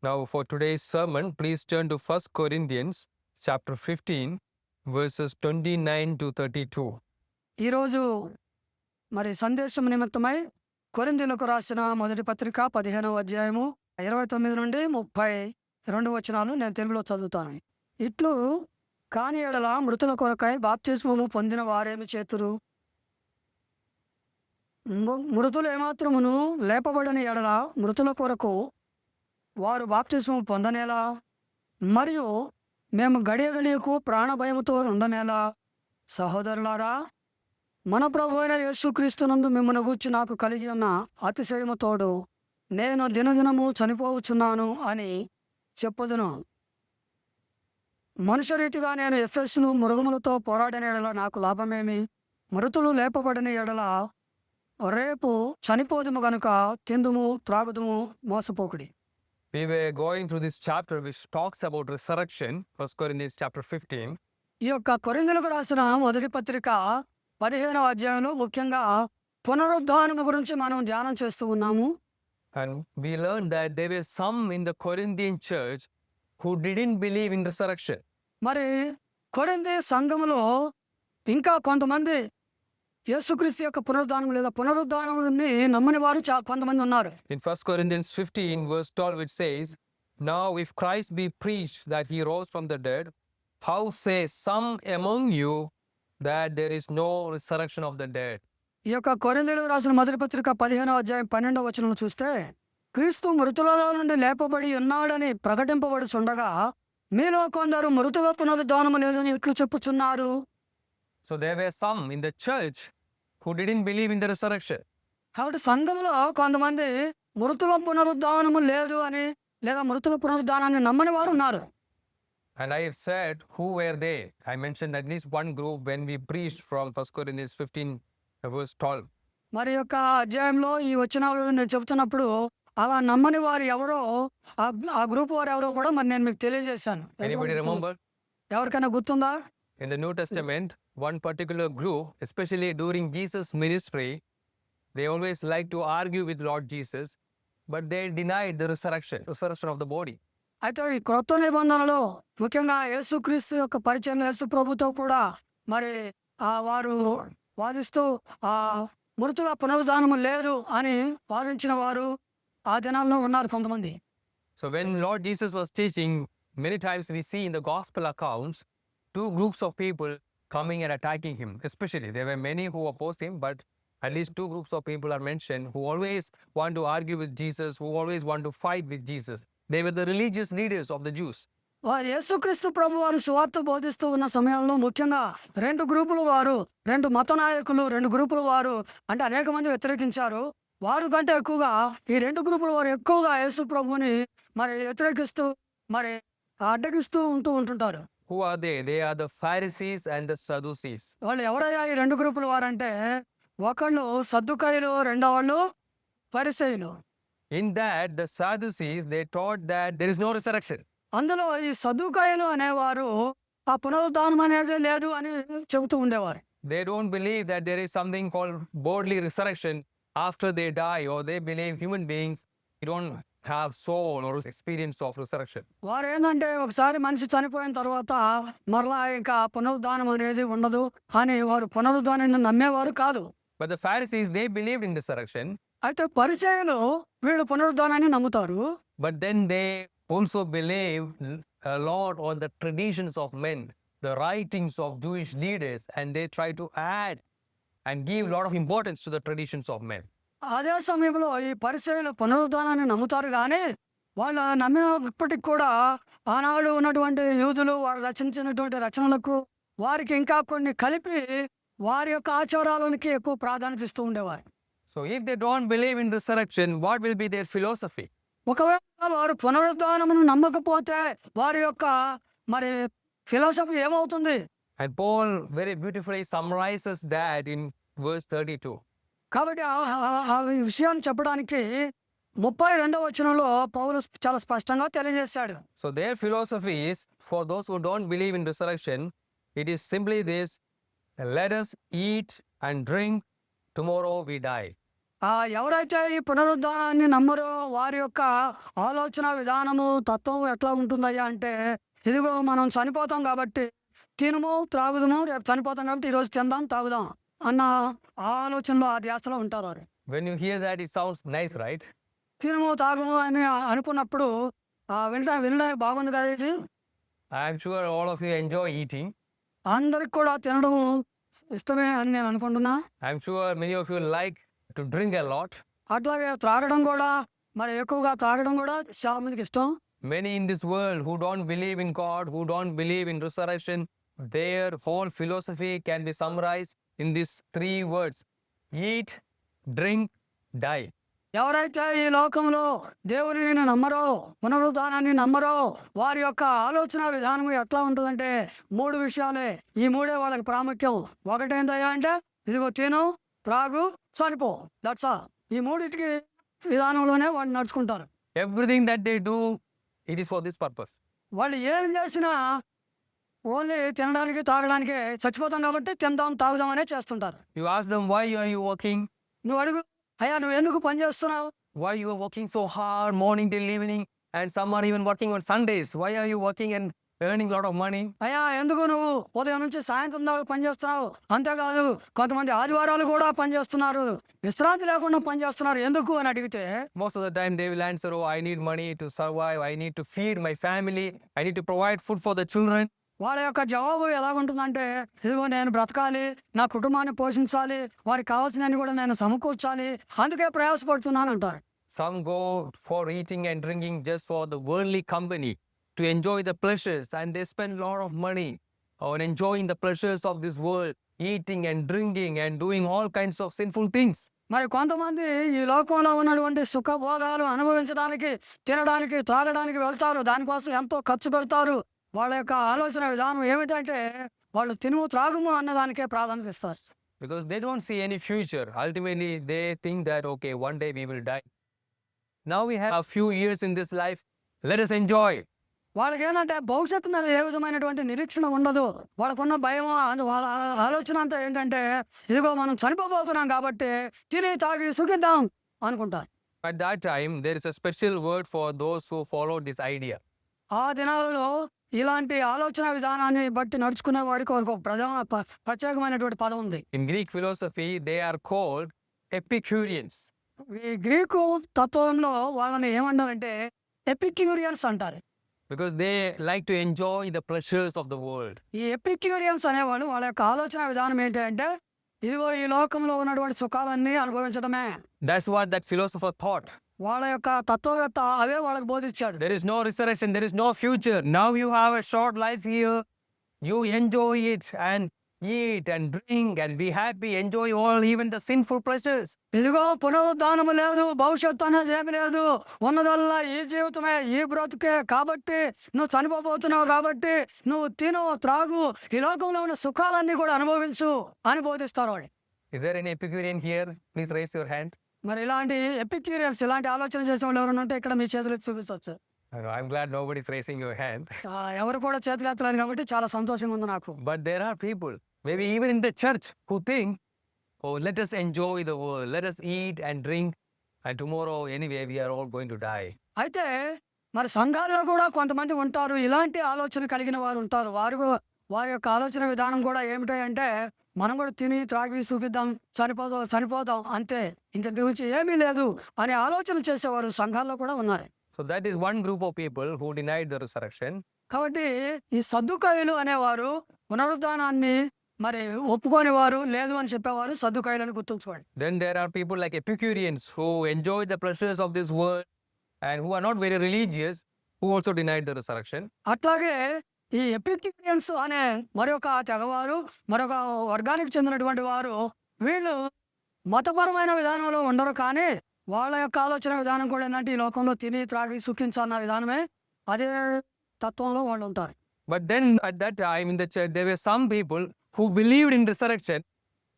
Now, for today's sermon, please turn to 1 Corinthians chapter 15, verses 29 to 32. ఈరోజు మరి సందేశం నిమిత్తమై కొరింథీయులకు రాసిన మొదటి పత్రిక 15వ అధ్యాయము 29 నుండి 32 వచనాలు నేను తెలుగులో చదువుతాను. ఇట్లు కాని ఎడల మృతుల కొరకై బాప్తిస్మము పొందిన వారేమి చేతురు? మృతులు ఏమాత్రమును లేపబడని ఎడల మృతుల కొరకు వారు బాప్తిస్మము పొందనేలా? మరియు మేము గడియకు ప్రాణభయముతో ఉండనేలా? సహోదరులారా, మన ప్రభు అయిన యేసుక్రీస్తునందు మిమ్మల్ని గూర్చి నాకు కలిగి ఉన్న అతిశయము తోడు నేను దినదినము చనిపోవచ్చున్నాను అని చెప్పుదును. మనుషరీతిగా నేను ఎఫెసును మృగములతో పోరాడిన ఎడల నాకు లాభమేమి? మృతులు లేపబడిన ఎడల రేపు చనిపోదుము గనుక తిందుము త్రాగుదుము మోసపోకుడి. We were going through this chapter which talks about resurrection, 1 Corinthians chapter 15. ఈ యొక్క కొరింథీయులకు రాసిన మొదటి పత్రిక 15వ అధ్యాయంలో ముఖ్యంగా పునరుద్ధానము గురించి మనం ధ్యానం చేస్తూ ఉన్నాము. And we learned that there were some in the Corinthian church who didn't believe in resurrection. మరి కొరింథీ సంఘములో ఇంకా కొంతమంది యేసుక్రీస్తు యొక్క పునరుద్ధానం లేదా పునరుద్ధానాన్ని నమ్మని వారు కొంతమంది ఉన్నారు. In 1 Corinthians 15, verse 12, it says, Now if Christ be preached that he rose from the dead, how say some among you that there is no resurrection of the dead? ఈ యొక్క కొరింథీయులకు రాసిన మొదటి పత్రిక 15వ అధ్యాయం 12వ వచనంలో చూస్తే, క్రీస్తు మృతులలో నుండి లేపబడి ఉన్నాడని ప్రకటింపబడుచుండగా మీలో కొందరు మృతుల పునరుద్ధానము లేదని ఇట్లు చెప్పుచున్నారు. So there were some in the church who didn't believe in the resurrection. కాబట్టి సంఘంలో కొంతమంది మృతుల పునరుద్ధానము లేదు అని లేదా మృతుల పునరుద్ధానాన్ని నమ్మని వారు ఉన్నారు. And I have said, who were they? I mentioned at least one group when we preached from 1 Corinthians 15, verse 12. మరి యొక్క అధ్యాయంలో ఈ వచనాలు నేను చెబుతున్నప్పుడు అలా నమ్మని వారు ఎవరో ఆ గ్రూప్ వారు ఎవరో కూడా మరి నేను మీకు తెలియజేశాను. Anybody remember? ఎవరికైనా గుర్తుందా? In the New Testament, one particular group, especially during Jesus' ministry, they always like to argue with Lord Jesus, but they denied the resurrection of the body. అయితే ఈ క్రొత్త నిబంధనలో ముఖ్యంగా యేసుక్రీస్తు యొక్క పరిచయం యేసు ప్రభుతో కూడా మరి వారు వాదిస్తూ మృతుల పునరుద్ధానము లేదు అని వాదించిన వారు ఆ దినాల్లో ఉన్నారు కొంతమంది. So when Lord Jesus was teaching, many times we see in the gospel accounts two groups of people coming and attacking him. Especially there were many who opposed him, but at least two groups of people are mentioned who always want to argue with Jesus, who always want to fight with Jesus. They were the religious leaders of the Jews. వారు యేసుక్రీస్తు ప్రభు వారు సువార్త బోధిస్తూ ఉన్న సమయంలో ముఖ్యంగా రెండు గ్రూపుల వారు, రెండు మత నాయకులు, రెండు గ్రూపుల వారు అంటే అనేక మంది వ్యతిరేకించారు. వారు కంటే ఎక్కువగా ఈ రెండు గ్రూపుల వారు ఎక్కువగా యేసు ప్రభుని మరి వ్యతిరేకిస్తూ మరి అడ్డగిస్తూ ఉంటుంటారు. Who are they? They are the Pharisees and the Sadducees. వాళ్ళు ఎవరయ్యా ఈ రెండు గ్రూపుల వారంటే, ఒకళ్ళు సద్దుకాయులు, రెండో వాళ్ళు ఫరిసేయులు. In that, the Sadducees, they taught that there is no resurrection. అందులో ఈ సద్దుకాయులు అనేవారు ఆ పునరుద్ధానం అనేది లేదు అని చెబుతూ ఉండేవారు. They don't believe that there is something called bodily resurrection after they die, or they believe human beings don't have soul or experience of resurrection. వారు ఏంటంటే ఒకసారి మనిషి చనిపోయిన తర్వాత మరలా ఇంకా పునరుద్ధానం అనేది ఉండదు అని వారు పునరుద్ధానాన్ని నమ్మేవారు కాదు. But the Pharisees, they believed in resurrection. అయితే పరిచయులు వీళ్ళు పునరుద్ధానాన్ని నమ్ముతారు. But then they also believe a lot on the traditions of men, the writings of Jewish leaders, and they try to add and give a lot of importance to the traditions of men. అదే సమయంలో ఈ పరిచయులు పునరుద్ధానాన్ని నమ్ముతారు కానీ వాళ్ళు నమ్మినప్పటికి కూడా ఆనాడు ఉన్నటువంటి యూదులు వారు రచించినటువంటి రచనలకు వారికి ఇంకా కొన్ని కలిపి వారి యొక్క ఆచారాలకి ఎక్కువ ప్రాధాన్యత ఇస్తూ ఉండేవారు. So if they don't believe in resurrection, what will be their philosophy? ఒకవేళ వారు పునరుద్ధానమును నమ్మకపోతే వారి యొక్క మరి ఫిలాసఫీ ఏమవుతుంది? And Paul very beautifully summarizes that in verse 32. కాబట్టి ఆ విషయాన్ని చెప్పడానికి 32వ వచనంలో పౌలు చాలా స్పష్టంగా తెలియజేశాడు. So their philosophy is, for those who don't believe in resurrection, it is simply this: let us eat and drink, tomorrow we die. ఎవరైతే ఈ పునరుద్ధానాన్ని నమ్మరో వారి యొక్క ఆలోచన విధానము, తత్వం ఎట్లా ఉంటుందయ్యా అంటే, ఇదిగో మనం చనిపోతాం కాబట్టి తినుము, త్రాగుదుము, రేపు చనిపోతాం కాబట్టి ఈరోజు తిందాం, తాగుదాం అన్న ఆలోచనలో, ఆ ధ్యాసలో ఉంటారు వారు. When you hear that, it sounds nice, right? తినుము, తాగుము అని అనుకున్నప్పుడు వినడానికి బాగుంది కదా ఇది. I'm sure all of you enjoy eating. అందరికి కూడా తినడం ఇష్టమే అని నేను అనుకుంటున్నా. I'm sure many of you like to drink a lot. అట్లాగే త్రాగడం కూడా, మరి ఎక్కువగా తాగడం కూడా చాలా మందికి ఇష్టం. Many in this world who don't believe in God, who don't believe in resurrection, their whole philosophy can be summarized in these 3 words: eat, drink, die. ఎవరైతే ఈ లోకంలో దేవునిని నమ్మరో, పునరుద్ధానాన్ని నమ్మరో, వారి యొక్క ఆలోచన విధానం ఎట్లా ఉంటుందంటే 3 విషయాలే. ఈ 3 వాళ్ళకి ప్రాముఖ్యం. ఒకటేందయ్యా అంటే, ఇదిగో తిను, త్రాగు, చనిపో. That's all. ఈ 3టికి విధానంలోనే వాళ్ళు నడుచుకుంటారు. Everything that they do, it is for this purpose. వాళ్ళు ఏం చేసినా ఓన్లీ తినడానికి, తాగడానికే. చచ్చిపోతాం కాబట్టి తిందాం, తాగుదాం అనే చేస్తుంటారు. You ask them, why are you working? నువ్వు అడుగు, అయ్యా నువ్వు ఎందుకు పని చేస్తున్నావు? Why you are working so hard morning till evening, and some are even working on Sundays? Why are you working and earning a lot of money? అయ్యా ఎందుకు నువ్వు ఉదయం నుంచి సాయంత్రం దాకా పని చేస్తున్నావు? అంతేకాదు కొంతమంది ఆదివారాలు కూడా పని చేస్తున్నారు, విశ్రాంతి లేకుండా పని చేస్తున్నారు, ఎందుకు అని అడిగితే Most of the time they will answer, oh, I need money to survive, I need to feed my family, I need to provide food for the children. వాళ్ళ యొక్క జవాబు ఎలాగుంటుందంటే, ఇదిగో నేను బ్రతకాలి, నా కుటుంబాన్ని పోషించాలి, వారికి కావాల్సినవి కూడా నేను సమకూర్చాలి, అందుకే ప్రయాసపడుతున్నాను అంటారు. Some go for eating and drinking just for the worldly company, to enjoy the pleasures, and they spend a lot of money on enjoying the pleasures of this world, eating and drinking and doing all kinds of sinful things. మరి కొంతమంది ఈ లోకంలో ఉన్నటువంటి సుఖభోగాలు అనుభవించడానికి, తినడానికి, తాగడానికి వెళ్తారు. దానికోసం ఎంతో ఖర్చు పెడతారు. వాళ్ళ యొక్క ఆలోచన విధానం ఏమిటంటే, వాళ్ళు తినుము, త్రాగుము అన్నదానికే ప్రాధాన్యత ఇస్తారు. Because they don't see any future. Ultimately, they think that, okay, one day we will die. Now we have a few years in this life. Let us enjoy. వాళ్ళకి ఏంటంటే భవిష్యత్తు మీద ఏ విధమైనటువంటి నిరీక్షణ ఉండదు. వాళ్ళకున్న భయం, వాళ్ళ ఆలోచన అంతా ఏంటంటే, ఇదిగో మనం చనిపోబోతున్నాం కాబట్టి తిని తాగి సుఖిద్దాం అనుకుంటారు. At that time, there is a special word for those who follow this idea. ఆ దినాలలో ఇలాంటి ఆలోచన విధానాన్ని బట్టి నడుచుకునే వారికి ఒక ప్రత్యేకమైనటువంటి పదం ఉంది. In Greek philosophy, they are called Epicureans. ఈ గ్రీకు తత్వంలో వాళ్ళని ఏమన్నారంటే ఎపిక్యూరియన్స్ అంటారు. Because they like to enjoy the pleasures of the world. ఈ ఎపిక్యూరియన్స్ అనేవాళ్ళు వాళ్ళ యొక్క ఆలోచన విధానం ఏంటి అంటే, ఇదిగో ఈ లోకంలో ఉన్నటువంటి సుఖాలన్నీ అనుభవించడమే. That's what that philosopher thought. వాళ్ళ యొక్క తత్వవేత్త అవే వాళ్ళకి బోధించాడు. There is no resurrection, there is no future. Now you have a short life here. You enjoy it and eat and drink and be happy. Enjoy all, even the sinful pleasures. ఇదిగో పునరుద్ధానము లేదు, భవిష్యత్తు అనేది ఏమి లేదు, ఉన్నదల్లా ఈ జీవితమే, ఈ బ్రతుకే. కాబట్టి నువ్వు చనిపోబోతున్నావు కాబట్టి నువ్వు తిను, త్రాగు, ఈ లోకంలో ఉన్న సుఖాలన్నీ కూడా అనుభవించు అని బోధిస్తారు వాళ్ళు. Is there any Epicurean here? Please raise your hand. మరి ఇలాంటి ఎపిక్యూరియన్స్, ఇలాంటి ఆలోచన చేసే వాళ్ళు ఎవరైనా ఉంటే ఇక్కడ మీ చేతులు ఎత్తి చూపించవచ్చు. I'm glad nobody's raising your hand. ఎవరు కూడా చేతులు ఎత్తలేదు కాబట్టి చాలా సంతోషంగా ఉంది నాకు. But there are people, maybe even in the church, who think, oh, let us enjoy the world, let us eat and drink, and tomorrow anyway we are all going to die. అయితే మరి సంఘాల్లో కూడా కొంతమంది ఉంటారు, ఇలాంటి ఆలోచన కలిగిన వారు ఉంటారు. వారి యొక్క ఆలోచన విధానం కూడా ఏమిటంటే, మనం కూడా తిని త్రాగి చూపిద్దాం, చనిపోదాం అంతే, ఇంతకు మించి ఏమీ లేదు అనే ఆలోచన చేసేవారు సంఘాల్లో కూడా ఉన్నారు. So that is one group of people who denied the resurrection. కాబట్టి ఈ సద్దుకాయులు అనేవారు పునరుద్ధానాన్ని మరి ఒప్పుకొని వారు, లేదు అని చెప్పేవారు సద్దుకాయులని గుర్తుంచుకోండి. Then there are people like Epicureans who enjoy the pleasures of this world and who are not very religious, who also denied the resurrection. అట్లాగే ఈ ఎపిక్యూరియన్స్ అనే మరొక తెగవారు, మరొక వర్గానికి చెందినటువంటి వారు, వీళ్ళు మతపరమైన విధానంలో ఉండరు. కానీ వాళ్ళ యొక్క ఆలోచన విధానం కూడా ఏంటంటే, ఈ లోకంలో తిని త్రాగి సుఖించాలన్న విధానమే, అదే తత్వంలో వాళ్ళు ఉంటారు. But then at that time in the church, there were some people who believed in resurrection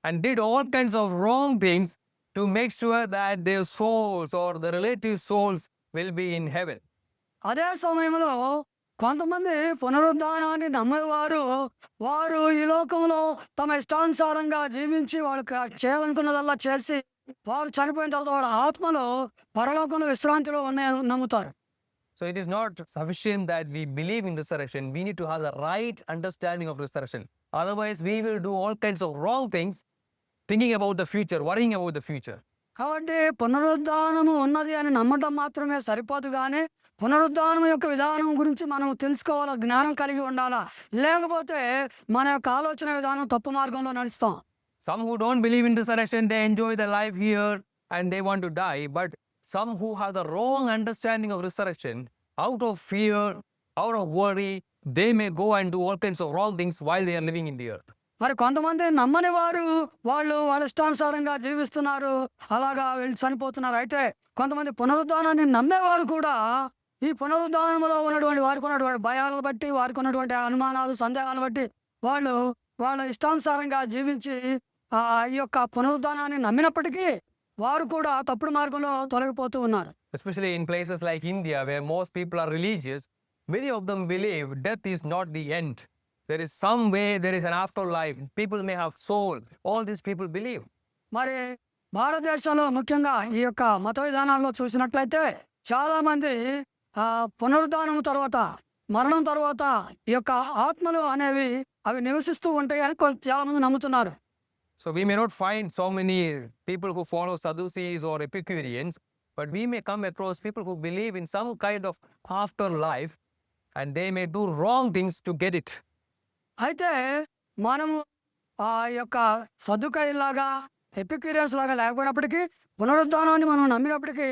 and did all kinds of wrong things to make sure that their souls or the relative souls will be in heaven. అదే సమయంలో కొంతమంది పునరుద్ధానాన్ని నమ్మేవారు, వారు ఈ లోకంలో తమ ఇష్టానుసారంగా జీవించి వాళ్ళకి చేయాలనుకున్నదల్లా చేసి వారు చనిపోయిన తర్వాత వాళ్ళ ఆత్మలు పరలోకంలో విశ్రాంతిలో ఉన్నాయని నమ్ముతారు. So it is not sufficient that we believe in resurrection. We need to have the right understanding of resurrection. Otherwise, we will do all kinds of wrong things, thinking about the future, worrying about the future. కాబట్టి పునరుద్ధానము ఉన్నది అని నమ్మటం మాత్రమే సరిపోదు గానీ, పునరుద్ధానం యొక్క విధానం గురించి మనం తెలుసుకోవాలా, జ్ఞానం కలిగి ఉండాలా. లేకపోతే మన యొక్క ఆలోచన విధానం తప్పు మార్గంలో నడుస్తాం. Some who don't believe in resurrection, they enjoy the life here and they want to die. But some who have the wrong understanding of resurrection, out of fear, out of worry, they may go and do all kinds of wrong things while they are living in the earth. మరి కొంతమంది నమ్మని వారు వాళ్ళు వాళ్ళ ఇష్టానుసారంగా జీవిస్తున్నారు, అలాగా వీళ్ళు చనిపోతున్నారు. అయితే కొంతమంది పునరుద్ధానాన్ని నమ్మేవారు కూడా ఈ పునరుద్ధానంలో ఉన్నటువంటి వారికి ఉన్నటువంటి భయాలను బట్టి, వారికి ఉన్నటువంటి అనుమానాలు, సందేహాలను బట్టి వాళ్ళు వాళ్ళ ఇష్టానుసారంగా జీవించి ఈ యొక్క పునరుద్ధానాన్ని నమ్మినప్పటికీ వారు కూడా తప్పుడు మార్గంలో తొలగిపోతూ ఉన్నారు. Especially in places like India, where most people are religious, many of them believe death is not the end. There is some way, there is an afterlife. People may have soul. All these people believe. మరి భారతదేశంలో ముఖ్యంగా ఈ యొక్క మత విధానాల్లో చూసినట్లయితే చాలామంది పునరుద్ధానం తర్వాత, మరణం తర్వాత ఈ యొక్క ఆత్మలు అనేవి అవి నివసిస్తూ ఉంటాయి అని చాలామంది నమ్ముతున్నారు. So we may not find so many people who follow Sadducees or Epicureans, but we may come across people who believe in some kind of afterlife and they may do wrong things to get it. అయితే మనము ఆ యొక్క సద్దుకాయిలాగా, Epicureans లాగా లేకపోయినప్పటికీ పునరుద్ధానాన్ని మనం నమ్మినప్పటికీ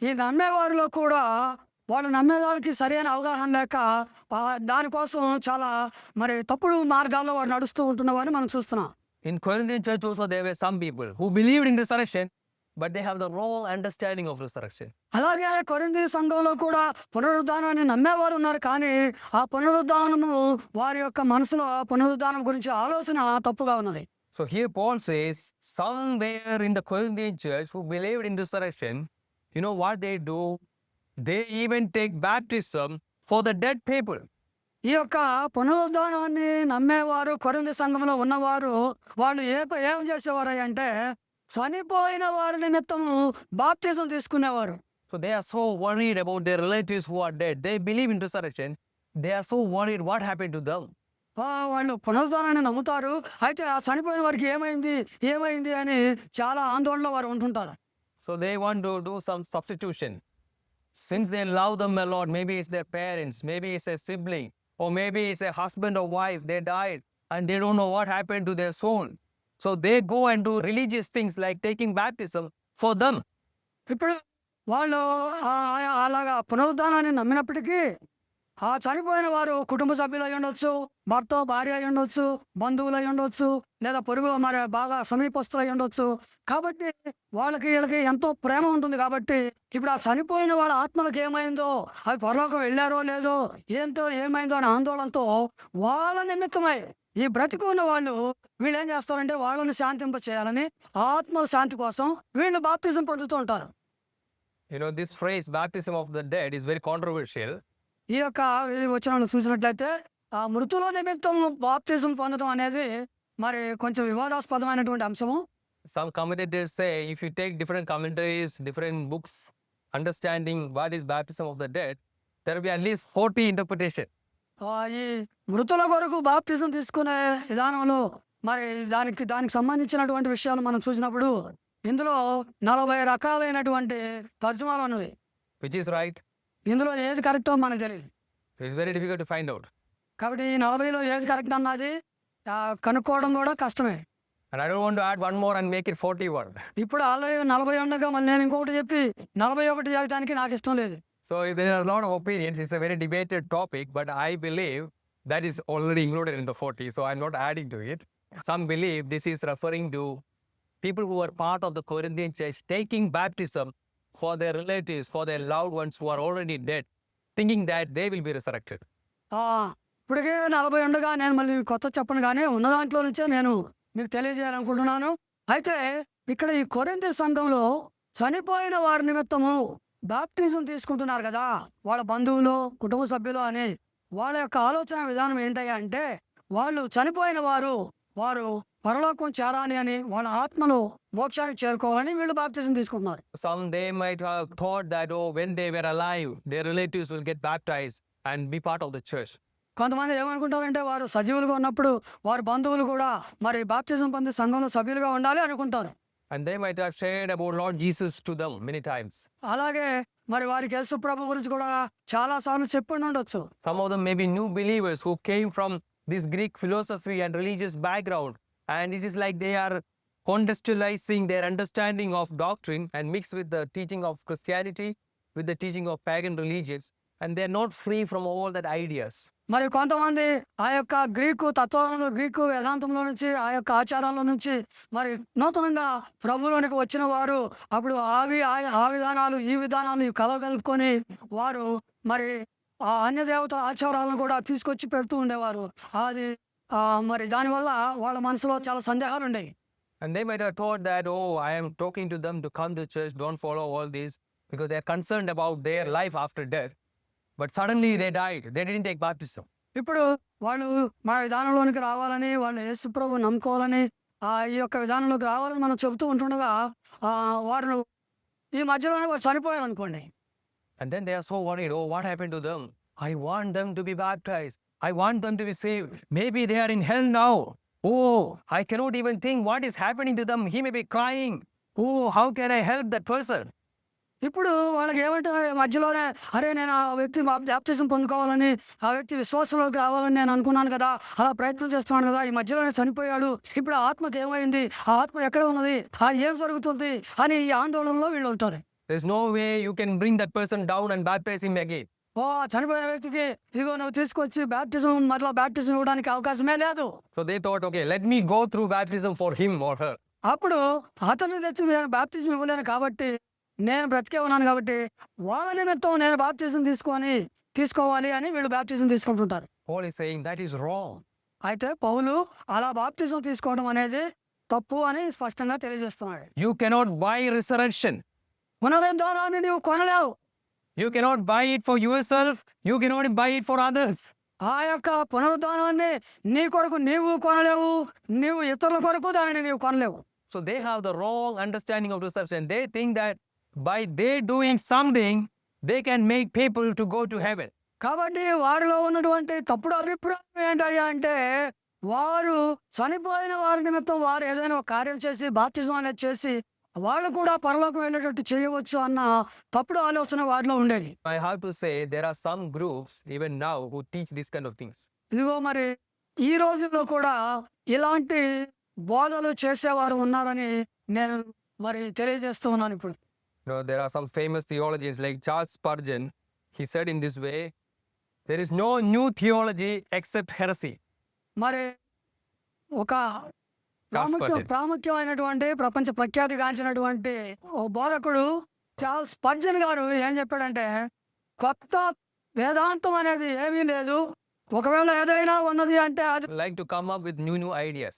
ఈ నమ్మేవారిలో కూడా వాళ్ళు నమ్మేదానికి సరైన అవగాహన లేక దానికోసం చాలా మరి తప్పుడు మార్గాల్లో వారు నడుస్తూ ఉంటున్నవారిని మనం చూస్తున్నాం. In Corinthian church also there were some people who believed in resurrection, but they have the wrong understanding of resurrection. అలాగే కొరింథీ సంఘంలో కూడా పునరుద్ధానాన్ని నమ్మేవారు ఉన్నారు, కానీ ఆ పునరుద్ధానము వారి యొక్క మనసులో పునరుద్ధానం గురించి ఆలోచన తప్పుగా ఉన్నది. So here Paul says, somewhere in the Corinthian church who believed in resurrection, you know what they do? They even take baptism for the dead people. ఈ యొక్క పునరుద్ధానాన్ని నమ్మేవారు కొరింథీ సంఘంలో ఉన్నవారు వాళ్ళు ఏం చేసేవారు అంటే చనిపోయిన వారి నిమిత్తము బాప్టిజం తీసుకునేవారు. So they are so worried about their relatives who are dead. They believe in resurrection. They are so worried what happened to them. వాళ్ళు పునరుద్ధానాన్ని నమ్ముతారు, అయితే ఆ చనిపోయిన వారికి ఏమైంది అని చాలా ఆందోళనలో వారు ఉంటుంటారు. So they want to do some substitution. Since they love them a lot, maybe it's their parents, maybe it's a sibling, or maybe it's a husband or wife, they died and they don't know what happened to their soul. So they go and do religious things like taking baptism for them. ఇప్పుడు వాళ్ళు అలాగా పునరుద్ధానాన్ని నమ్మినప్పటికీ ఆ చనిపోయిన వారు కుటుంబ సభ్యులు అయి ఉండొచ్చు, భర్త భార్య అయి ఉండొచ్చు, బంధువులు అయి ఉండొచ్చు, లేదా పొరుగు మరి బాగా సమీపస్తులు అయి ఉండొచ్చు. కాబట్టి వీళ్ళకి ఎంతో ప్రేమ ఉంటుంది. కాబట్టి ఇప్పుడు ఆ చనిపోయిన వాళ్ళ ఆత్మలకు ఏమైందో, అవి పరలోకం వెళ్ళారో లేదో, ఏమైందో అనే ఆందోళనతో వాళ్ళ నిమిత్తమై ఈ బ్రతికి ఉన్న వాళ్ళు వీళ్ళు ఏం చేస్తారంటే వాళ్ళని శాంతింప చేయాలని ఆత్మల శాంతి కోసం వీళ్ళు బాప్తిజం పొందుతూ ఉంటారు. You know, this phrase baptism of the dead is very controversial. ఈ యొక్క వచనాలను చూసినట్లయితే ఆ మృతుల నిమిత్తం బాప్తిజం పొందడం అనేది మరి కొంచెం వివాదాస్పదమైనటువంటి అంశము. Some commentators say if you take different commentaries, different books, understanding what is baptism of the dead, there will be at least 40 interpretations. ఈ మృతుల కొరకు బాప్తిజం తీసుకునే విధానంలో మరి దానికి సంబంధించినటువంటి విషయాలు మనం చూసినప్పుడు ఇందులో 40 రకాలైనటువంటి తర్జుమాలు ఉన్నవి. Which is right? ఇందులో ఏది కరెక్టో మనకు తెలియదు. It's very difficult to find out. కాబట్టి ఈ 40లో ఏది కరెక్ట్ అన్నది కనుక్కోవడం కూడా కష్టమే. And I don't want to add one more and make it 41. ఇప్పుడు ఆల్రెడీ 40 ఉండగా మళ్ళీ నేను ఇంకొకటి చెప్పి 41 చేయడానికి నాకు ఇష్టం లేదు. So there are a lot of opinions. It's a very debated topic, but I believe that is already included in the 40. So I'm not adding to it. Some believe this is referring to people who are part of the Corinthian church taking baptism for their relatives, for their loved ones who are already dead, thinking that they will be resurrected. ఇప్పటికే 40 ఉండగా నేను మళ్ళీ కొత్త చెప్పను, కానీ ఉన్న దాంట్లో నుంచే నేను మీకు తెలియజేయాలనుకుంటున్నాను. అయితే ఇక్కడ ఈ కొరింథీ సంఘంలో చనిపోయిన వారి నిమిత్తము బాప్టిజం తీసుకుంటున్నారు కదా, వాళ్ళ బంధువులు, కుటుంబ సభ్యులు అని వాళ్ళ యొక్క ఆలోచన విధానం ఏంటయ్యా అంటే వాళ్ళు చనిపోయిన వారు వారు పరలోకం చేరాలి అని, వాళ్ళ ఆత్మలు మోక్షానికి చేరుకోవాలని వీళ్ళు బాప్తిజం తీసుకుంటున్నారు. Some they might have thought that, oh, when they were alive, their relatives will get baptized and be part of the church. కొంతమంది ఏమనుకుంటారంటే వారు సజీవులుగా ఉన్నప్పుడు వారి బంధువులు కూడా మరి బాప్తిజం పొంది సంఘంలో సభ్యులుగా ఉండాలి అనుకుంటారు. And they might have shared about Lord Jesus to them many times. అలాగే మరి వారికి యేసు ప్రభు గురించి కూడా చాలా సార్లు చెప్పి ఉండొచ్చు. Some of them may be new believers who came from this Greek philosophy and religious background, and it is like they are contextualizing their understanding of doctrine and mixed with the teaching of Christianity, with the teaching of pagan religions, and they are not free from all that ideas. మరి కొంతమంది ఆ యొక్క Greek తత్వంలో, Greek వేదాంతంలో నుంచి, ఆ యొక్క ఆచారాల నుంచి మరి నూతనంగా ప్రభువులోనికి వచ్చిన వారు అప్పుడు ఆ విధానాలు, ఈ విధానాలు ఇవి కలగలుపుకొని వారు మరి ఆ అన్య దేవత ఆచారాలను కూడా తీసుకొచ్చి పెడుతూ ఉండేవారు. అది మరి దానివల్ల వాళ్ళ మనసులో చాలా సందేహాలు ఉండేవి. And they might have thought that, oh, I am talking to them to come to church, don't follow all this, because they are concerned about their life after death. But suddenly they died. They didn't take baptism. ఇప్పుడు వాళ్ళు మా విధానంలోనికి రావాలని, వాళ్ళు యేసు ప్రభువుని నమ్ముకోవాలని, ఈ యొక్క విధానంలోకి రావాలని మనం చెబుతూ ఉంటుండగా వారు ఈ మధ్యలోనే వారు చనిపోయారు అనుకోండి. And then they are so worried, oh, what happened to them? I want them to be baptized. I want them to be saved. Maybe they are in hell now. Oh, I cannot even think what is happening to them. He may be crying. Oh, how can I help that person? ఇప్పుడు వాళ్ళకి ఏమంటే మధ్యలోనే అరే నేను ఆ వ్యక్తి బాప్తిజం పొందుకోవాలని, ఆ వ్యక్తి విశ్వాసంలోకి రావాలని నేను అనుకున్నాను కదా, అలా ప్రయత్నం చేస్తున్నాను కదా, ఈ మధ్యలోనే చనిపోయాడు, ఇప్పుడు ఆత్మకి ఏమైంది, ఆ ఆత్మ ఎక్కడ ఉన్నది, ఏం జరుగుతుంది అని ఈ ఆందోళనలో వీళ్ళు ఉంటారు. There's no way you can bring that person down and baptize him again. చనిపోయిన వ్యక్తికి ఇదిగో నువ్వు తీసుకొచ్చి మరలా బ్యాప్టిజం ఇవ్వడానికి అవకాశమే లేదు. So they thought, okay, let me go through baptism for him or her. అప్పుడు అతన్ని తెచ్చి నేను బ్యాప్టిజం ఇవ్వలేను కాబట్టి, నేను బ్రతికే ఉన్నాను కాబట్టి వాళ్ళ నిమిత్తం నేను బాప్తిజం తీసుకోవాలి అని వీళ్ళు బాప్తిజం తీసుకుంటుంటారు. Paul is saying that is wrong. అయితే పౌలు అలా బాప్తిజం తీసుకోవడం అనేది తప్పు అని స్పష్టంగా తెలియజేస్తున్నాడు. You cannot buy resurrection. పునరుద్ధానాన్ని నీవు కొనలేవు. You cannot buy it for yourself. You cannot buy it for others. ఆ యొక్క పునరుద్ధానాన్ని నీ కొరకు నీవు కొనలేవు, నీవు ఇతరుల కొరకు దానిని నీవు కొనలేవు. So they have the wrong understanding of resurrection. They think that by they doing something, they can make people to go to heaven. కాబట్టి వారిలో ఉన్నటువంటి తప్పుడు అభిప్రాయం ఏంటయ్యా అంటే, వారు చనిపోయిన వారి నిమిత్తం వారు ఏదైనా ఒక కార్యం చేసి బాప్తిజం అనేది చేసి వాళ్ళు కూడా పరలోకం వెళ్ళేటట్టు చేయవచ్చు అన్న తప్పుడు ఆలోచన వారిలో ఉండేది. I have to say there are some groups even now who teach this kind of things. ఇదిగో మరి ఈ రోజుల్లో కూడా ఇలాంటి బోధలు చేసేవారు ఉన్నారని నేను మరి తెలియజేస్తూ ఉన్నాను. ఇప్పుడు There are some famous theologians like Charles Spurgeon. He said in this way, there is no new theology except heresy. మరి ఒక ప్రాముఖ్యమైనటువంటి ప్రపంచ ప్రఖ్యాతిగాంచినటువంటి ఓ బోధకుడు చార్ల్స్ స్పర్జన్ గారు ఏం చెప్పాడంటే, కొత్త వేదాంతం అనేది ఏమీ లేదు, ఒకవేళ ఏదైనా ఉన్నది అంటే అది like to come up with new ideas.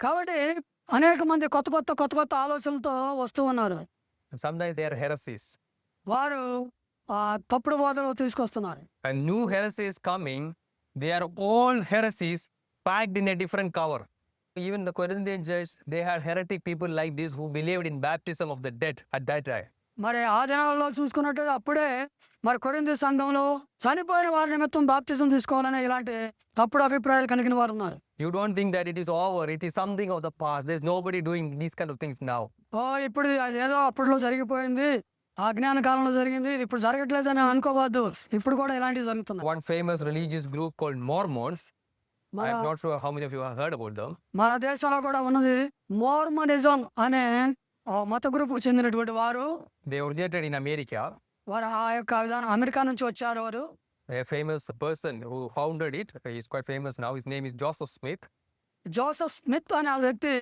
కాబట్టి అనేక మంది కొత్త ఆలోచనలతో వస్తూ ఉన్నారు. And sometimes they are heresies. వారు తప్పుడు బోధనలు తీసుకొస్తున్నారు. And new heresies coming, they are all heresies packed in a different cover. Even the Corinthian church, they had heretic people like this who believed in baptism of the dead at that time. మరి ఆ దినాలలో చూసుకున్నట్టు అప్పుడే మరి కొరింథీ సంఘంలో చనిపోయిన వారి నిమిత్తం బాప్తిజం తీసుకోవాలనే ఇలాంటి తప్పుడు అభిప్రాయాలు కలిగిన వారు ఉన్నారు. You don't think that it is over, it is something of the past. There's nobody doing these kind of things now. ఇప్పుడు అది ఏదో అప్పట్లో జరిగిపోయింది, అజ్ఞాన కాలంలో జరిగింది, ఇది ఇప్పుడు జరగట్లేదని అనుకోవద్దు, ఇప్పుడు కూడా ఇలాంటివి జరుగుతున్నాయి. One famous religious group called Mormons. I'm not sure how many of you have heard about them. మన దేశంలో కూడా ఉన్నది మోర్మనిజం అనే మత గ్రూపుకు చెందినటువంటి వారు. They originated in America. వారు ఆ యొక్క విధానం అమెరికా నుంచి వచ్చారు. వారు A famous person who founded it, he's quite famous now, his name is Joseph Smith. Joseph Smith అనే ఆ వ్యక్తి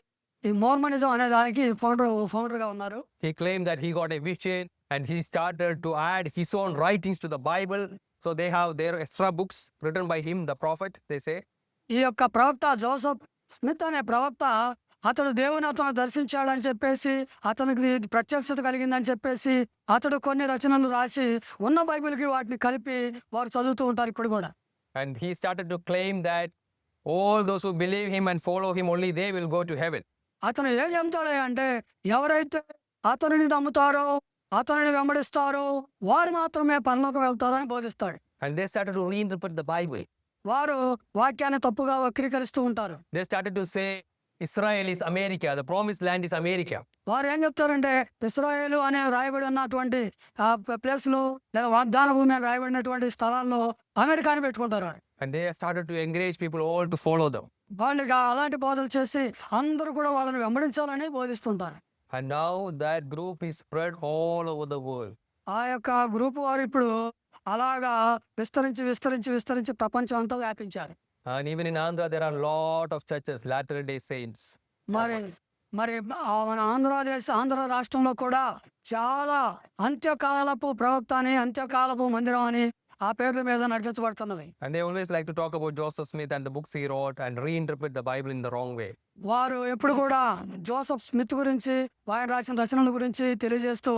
ఈ మోర్మనిజం అనే దానికి ఫౌండర్గా ఉన్నారు. He claimed that he got a vision and he started to add his own writings to the Bible. So they have their extra books written by him, the prophet, they say. ఈ యొక్క ప్రవక్త Joseph Smith అనే ప్రవక్త అతడు దేవుని అతను దర్శించాడని చెప్పేసి, అతనికి ప్రత్యక్షత కలిగిందని చెప్పేసి అతడు కొన్ని రచనలు రాసి ఉన్న బైబిల్కి వాటిని కలిపి వారు చదువుతూ ఉంటారు ఇప్పుడు కూడా. And he started to claim that all those who believe him and follow him, only they will go to heaven. అతను ఏం చెప్తాడు అంటే ఎవరైతే అతనిని నమ్ముతారో అతనిని వెంబడిస్తారో వారు మాత్రమే పరలోకం వెళ్తారని బోధిస్తాడు. And they started to reinterpret the Bible. వారు వాక్యాన్ని తప్పుగా వక్రీకరిస్తూ ఉంటారు. They started to say Israel is America, the promised land is America. వారు ఏం చెప్తారంటే ఇశ్రాయేలు అనే రాయబడి ఉన్నటువంటి ఆ ప్లేస్లు లేదా వాగ్దాన భూమి అని రాయబడినటువంటి స్థలాల్లో అమెరికాని పెట్టుకుంటారు. And they started to encourage people all to follow them. వాళ్ళు ఇక అలాంటి బోధలు చేసి అందరూ కూడా వాళ్ళని వెంబడించాలని బోధిస్తుంటారు. And now that group is spread all over the world. ఆ యొక్క గ్రూప్ వారు ఇప్పుడు అలాగా విస్తరించి విస్తరించి విస్తరించి ప్రపంచం అంతా వ్యాపించారు. And even in Andhra, there are a lot of churches, Latter-day Saints. మరి మరి మన ఆంధ్ర రాష్ట్రంలో కూడా చాలా అంత్యకాలపు ప్రవక్త అని అంత్యకాలపు మందిరం అని ఆ పేర్ల మీద నడిపించబడుతున్నవి. And they always like to talk about Joseph Smith and the books he wrote and reinterpret the Bible in the wrong way. వారు ఎప్పుడు కూడా జోసెఫ్ స్మిత్ గురించి ఆయన రాసిన రచనల గురించి తెలియజేస్తూ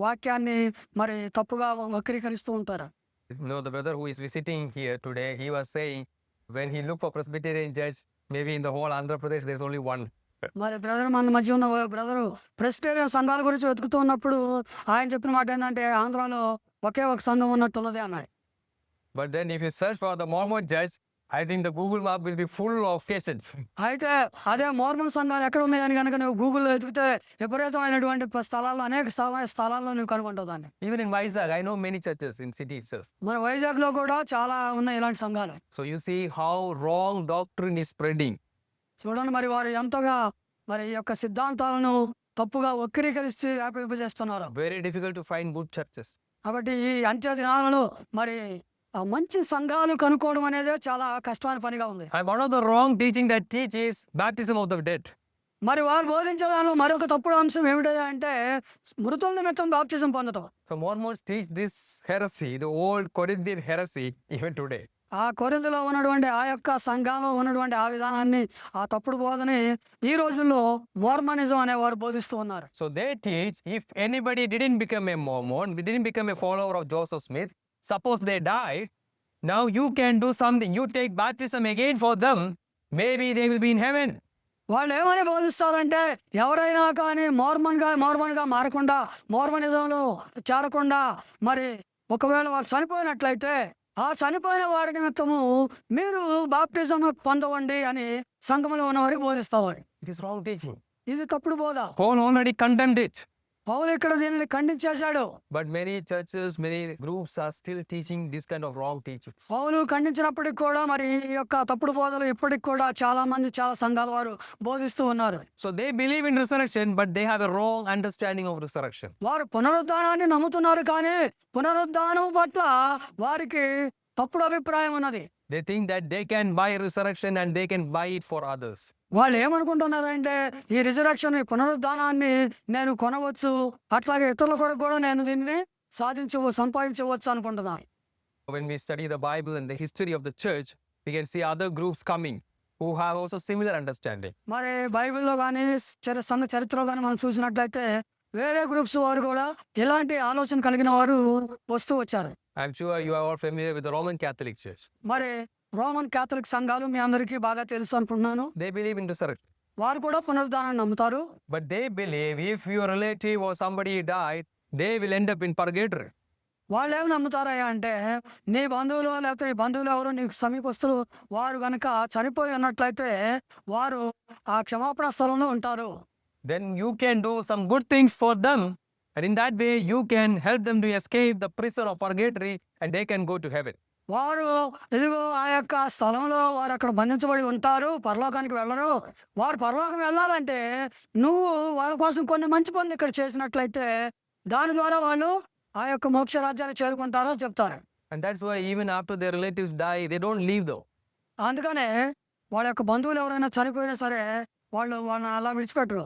వాక్యాన్ని మరి తప్పుగా వక్రీకరిస్తూ ఉంటారు. You know, the brother who is visiting here today, he was saying when he looked for Presbyterian church, maybe in the whole Andhra Pradesh, there's only one. మరి బ్రదర్ మన మధ్య ఉన్న బ్రదరు ప్రెస్బిటేరియన్ సంఘాల గురించి వెతుకుతూ ఉన్నప్పుడు ఆయన చెప్పిన మాట ఏంటంటే ఆంధ్రాలో ఒకే ఒక సంఘం ఉన్నట్టున్నది అన్నాడు. But then if you search for the Mormon church, I think the Google map will be full of Christians. అయితే అదే మోర్మన్ సంఘాలు ఎక్కడ ఉన్నాయని కనుక నువ్వు గూగుల్లో వెతికితే విపరీతమైనటువంటి స్థలాల్లో అనేక స్థలాల్లో నువ్వు కనుగొంటావు దాన్ని. Even in Vizag, I know many churches in city itself. మన వైజాగ్లో కూడా చాలా ఉన్నాయి ఇలాంటి సంఘాలు. So you see how wrong doctrine is spreading. చూడండి మరి వారు ఎంతగా మరి ఈ యొక్క సిద్ధాంతాలను తప్పుగా వక్రీకరిస్తూ వ్యాపింపజేస్తున్నారు. Very difficult to find good churches. కాబట్టి ఈ అంత్య దినాలలో మరి ఆ మంచి సంఘాలు కనుక్కోవడం అనేది చాలా కష్టమైన పనిగా ఉంది. And one of the wrong teaching that teach is baptism of the dead. మరి వారు బోధించే దానిలో మరొక తప్పుడు అంశం ఏమిటంటే మృతుల నిమిత్తం బాప్తిజం పొందడం. So Mormons teach this heresy, the old Corinthian heresy, even today. ఆ కొరింథీలో ఉన్నటువంటి ఆ యొక్క సంఘంలో ఉన్నటువంటి ఆ విధానాన్ని ఆ తప్పుడు బోధని ఈ రోజుల్లో మోర్మనిజం అనే వారు బోధిస్తూ ఉన్నారు. So they teach if anybody didn't become a Mormon, didn't become a follower of Joseph Smith, suppose they died, now you can do something. You take baptism again for them, maybe they will be in heaven. వాళ్ళు ఏమని బోధిస్తారంటే ఎవరైనా కానీ మోర్మన్గా మారకుండా మోర్మనిజంలో చేరకుండా మరి ఒకవేళ వాళ్ళు చనిపోయినట్లయితే ఆ చనిపోయిన వారి నిమిత్తము మీరు బాప్టిజం పొందవండి అని సంఘంలో ఉన్న వారికి బోధిస్తారు. It is wrong teaching. ఇది తప్పుడు బోధ. Paul already condemned it. పౌలు ఇక్కడ దీనిని ఖండించేశాడు. But many churches, many groups are still teaching this kind of wrong teachings. పౌలు ఖండించినప్పటికి కూడా మరి ఈ యొక్క తప్పుడు బోధలు ఇప్పటికి కూడా చాలా మంది చాలా సంఘాల వారు బోధిస్తూ ఉన్నారు. So they believe in resurrection, but they have a wrong understanding of resurrection. వారు పునరుద్ధానాన్ని నమ్ముతున్నారు కానీ పునరుద్ధానం పట్ల వారికి తప్పుడు అభిప్రాయం ఉన్నది. They think that they can buy resurrection and they can buy it for others. వాళ్ళు ఏమనుకుంటున్నారంటే ఈ రిజరక్షన్ ఈ పునరుద్ధానాన్ని నేను కొనవచ్చు, అట్లాగే ఇతరుల కొరకు కూడా నేను దీన్ని సంపాదించవచ్చు అనుకుంటున్నాను. When we study the Bible and the history of the church, we can see other groups coming who have also similar understanding. మరి బైబిల్లో కానీ సంఘ చరిత్రలో కానీ మనం చూసినట్లయితే వేరే గ్రూప్స్ వారు కూడా ఇలాంటి ఆలోచన కలిగిన వారు వస్తూ వచ్చారు. I'm sure you are all familiar with the Roman Catholic Church. మరి రోమన్ క్యాథలిక్ సంఘాలు మీ అందరికీ బాగా తెలుసు అనుకుంటున్నాను. They believe in resurrection. వారు కూడా పునరుద్ధానాన్ని నమ్ముతారు. But they believe if your relative or somebody died, they will end up in purgatory. వాళ్ళు ఏమి నమ్ముతారయ్యా అంటే నీ బంధువులు లేకపోతే నీ బంధువులు ఎవరు నీకు సమీపస్తులు వారు కనుక చనిపోయి ఉన్నట్లయితే వారు ఆ క్షమాపణ స్థలంలో ఉంటారు. Then you can do some good things for them, and in that way you can help them to escape the prison of purgatory and they can go to heaven. వారు ఇదిగో ఆ యొక్క స్థలంలో వారు అక్కడ బంధించబడి ఉంటారు, పరలోకానికి వెళ్ళరు. వారు పరలోకం వెళ్ళాలంటే నువ్వు వాళ్ళ కోసం కొన్ని మంచి పనులు ఇక్కడ చేసినట్లయితే దాని ద్వారా వాళ్ళు ఆ యొక్క మోక్ష రాజ్యాన్ని చేరుకుంటారో చెప్తారు. And that's why even after their relatives die, they don't leave though. అందుకనే వాళ్ళ యొక్క బంధువులు ఎవరైనా చనిపోయినా సరే వాళ్ళని అలా విడిచిపెట్టరు.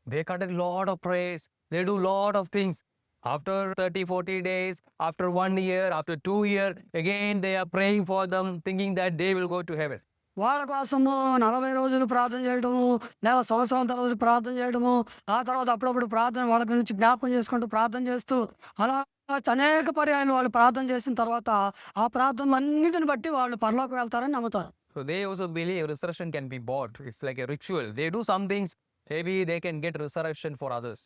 They conduct lot of prayers, they do lot of things. After 30-40 days, after 1 year, after 2 years, again they are praying for them, thinking that they will go to heaven. వాళ్ళ కోసము 40 రోజులు ప్రార్థన చేయడము, లేదా సంవత్సరం తర్వాత ప్రార్థన చేయడము, ఆ తర్వాత అప్పుడప్పుడు ప్రార్థన వాళ్ళ గురించి జ్ఞాపకం చేసుకుంటూ ప్రార్థన చేస్తూ అలా అనేక పర్యాయాలు వాళ్ళు ప్రార్థన చేసిన తర్వాత ఆ ప్రార్థనలన్నిటిని బట్టి వాళ్ళు పరలోకి వెళ్తారని నమ్ముతారు. So they also believe resurrection can be bought. It's like a ritual. They do some things, maybe they can get resurrection for others.